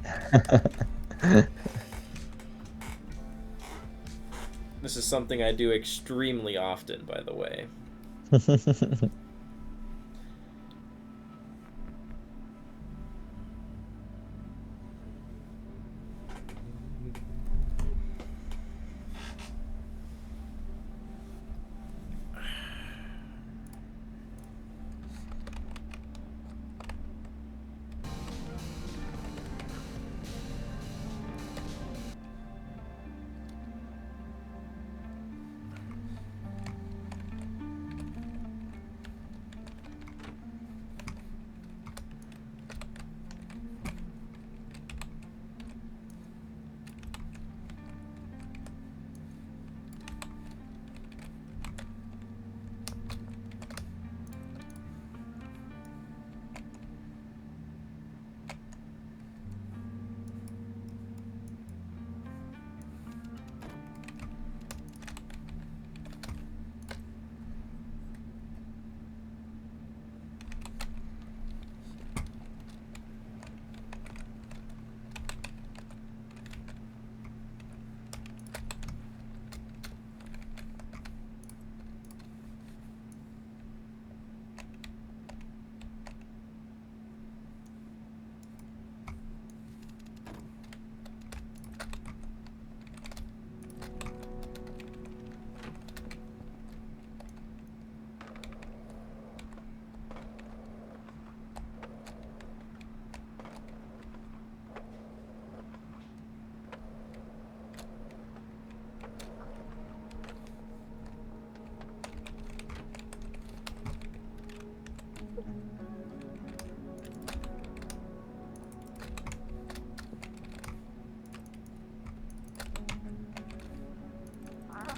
this is something I do extremely often, by the way.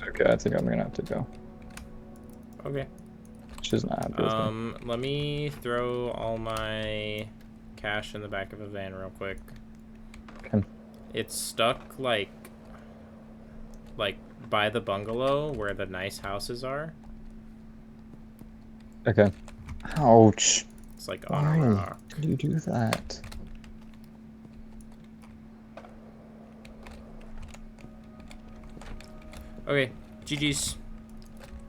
Okay, I think I'm gonna have to go. Okay. She's not happy with me. Let me throw all my cash in the back of a van real quick. Okay. It's stuck like by the bungalow where the nice houses are. Okay. Ouch. It's like on a Why rock. did you do that? Okay, GG's.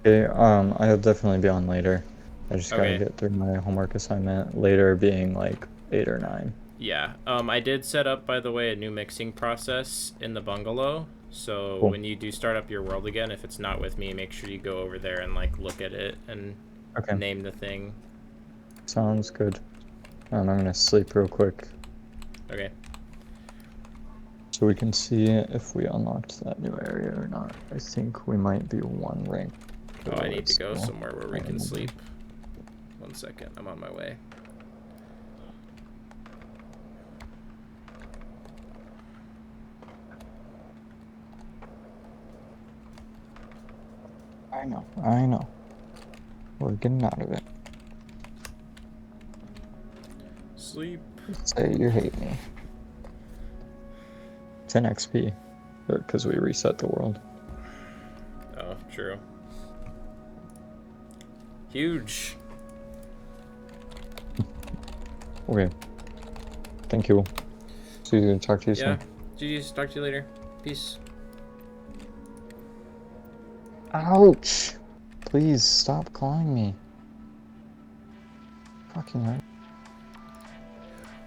Okay, I'll definitely be on later. I just gotta Okay. get through my homework assignment. Later being like 8 or 9. Yeah. I did set up, by the way, a new mixing process in the bungalow. So Cool. when you do start up your world again, if it's not with me, make sure you go over there and like look at it and Okay. name the thing. Sounds good. I'm gonna sleep real quick Okay. so we can see if we unlocked that new area or not. I think we might be 1 rank Oh, I need to go school. somewhere where we can sleep. 1 second, I'm on my way. I know. We're getting out of it. Sleep. Say you hate me. 10 XP. Because we reset the world. Oh, true. Huge. Okay. Thank you. See you. Talk to you Yeah. soon. GG's. Talk to you later. Peace. Ouch! Please stop clawing me. Fucking hurt.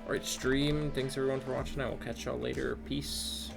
Alright, stream. Thanks everyone for watching. I will catch y'all later. Peace.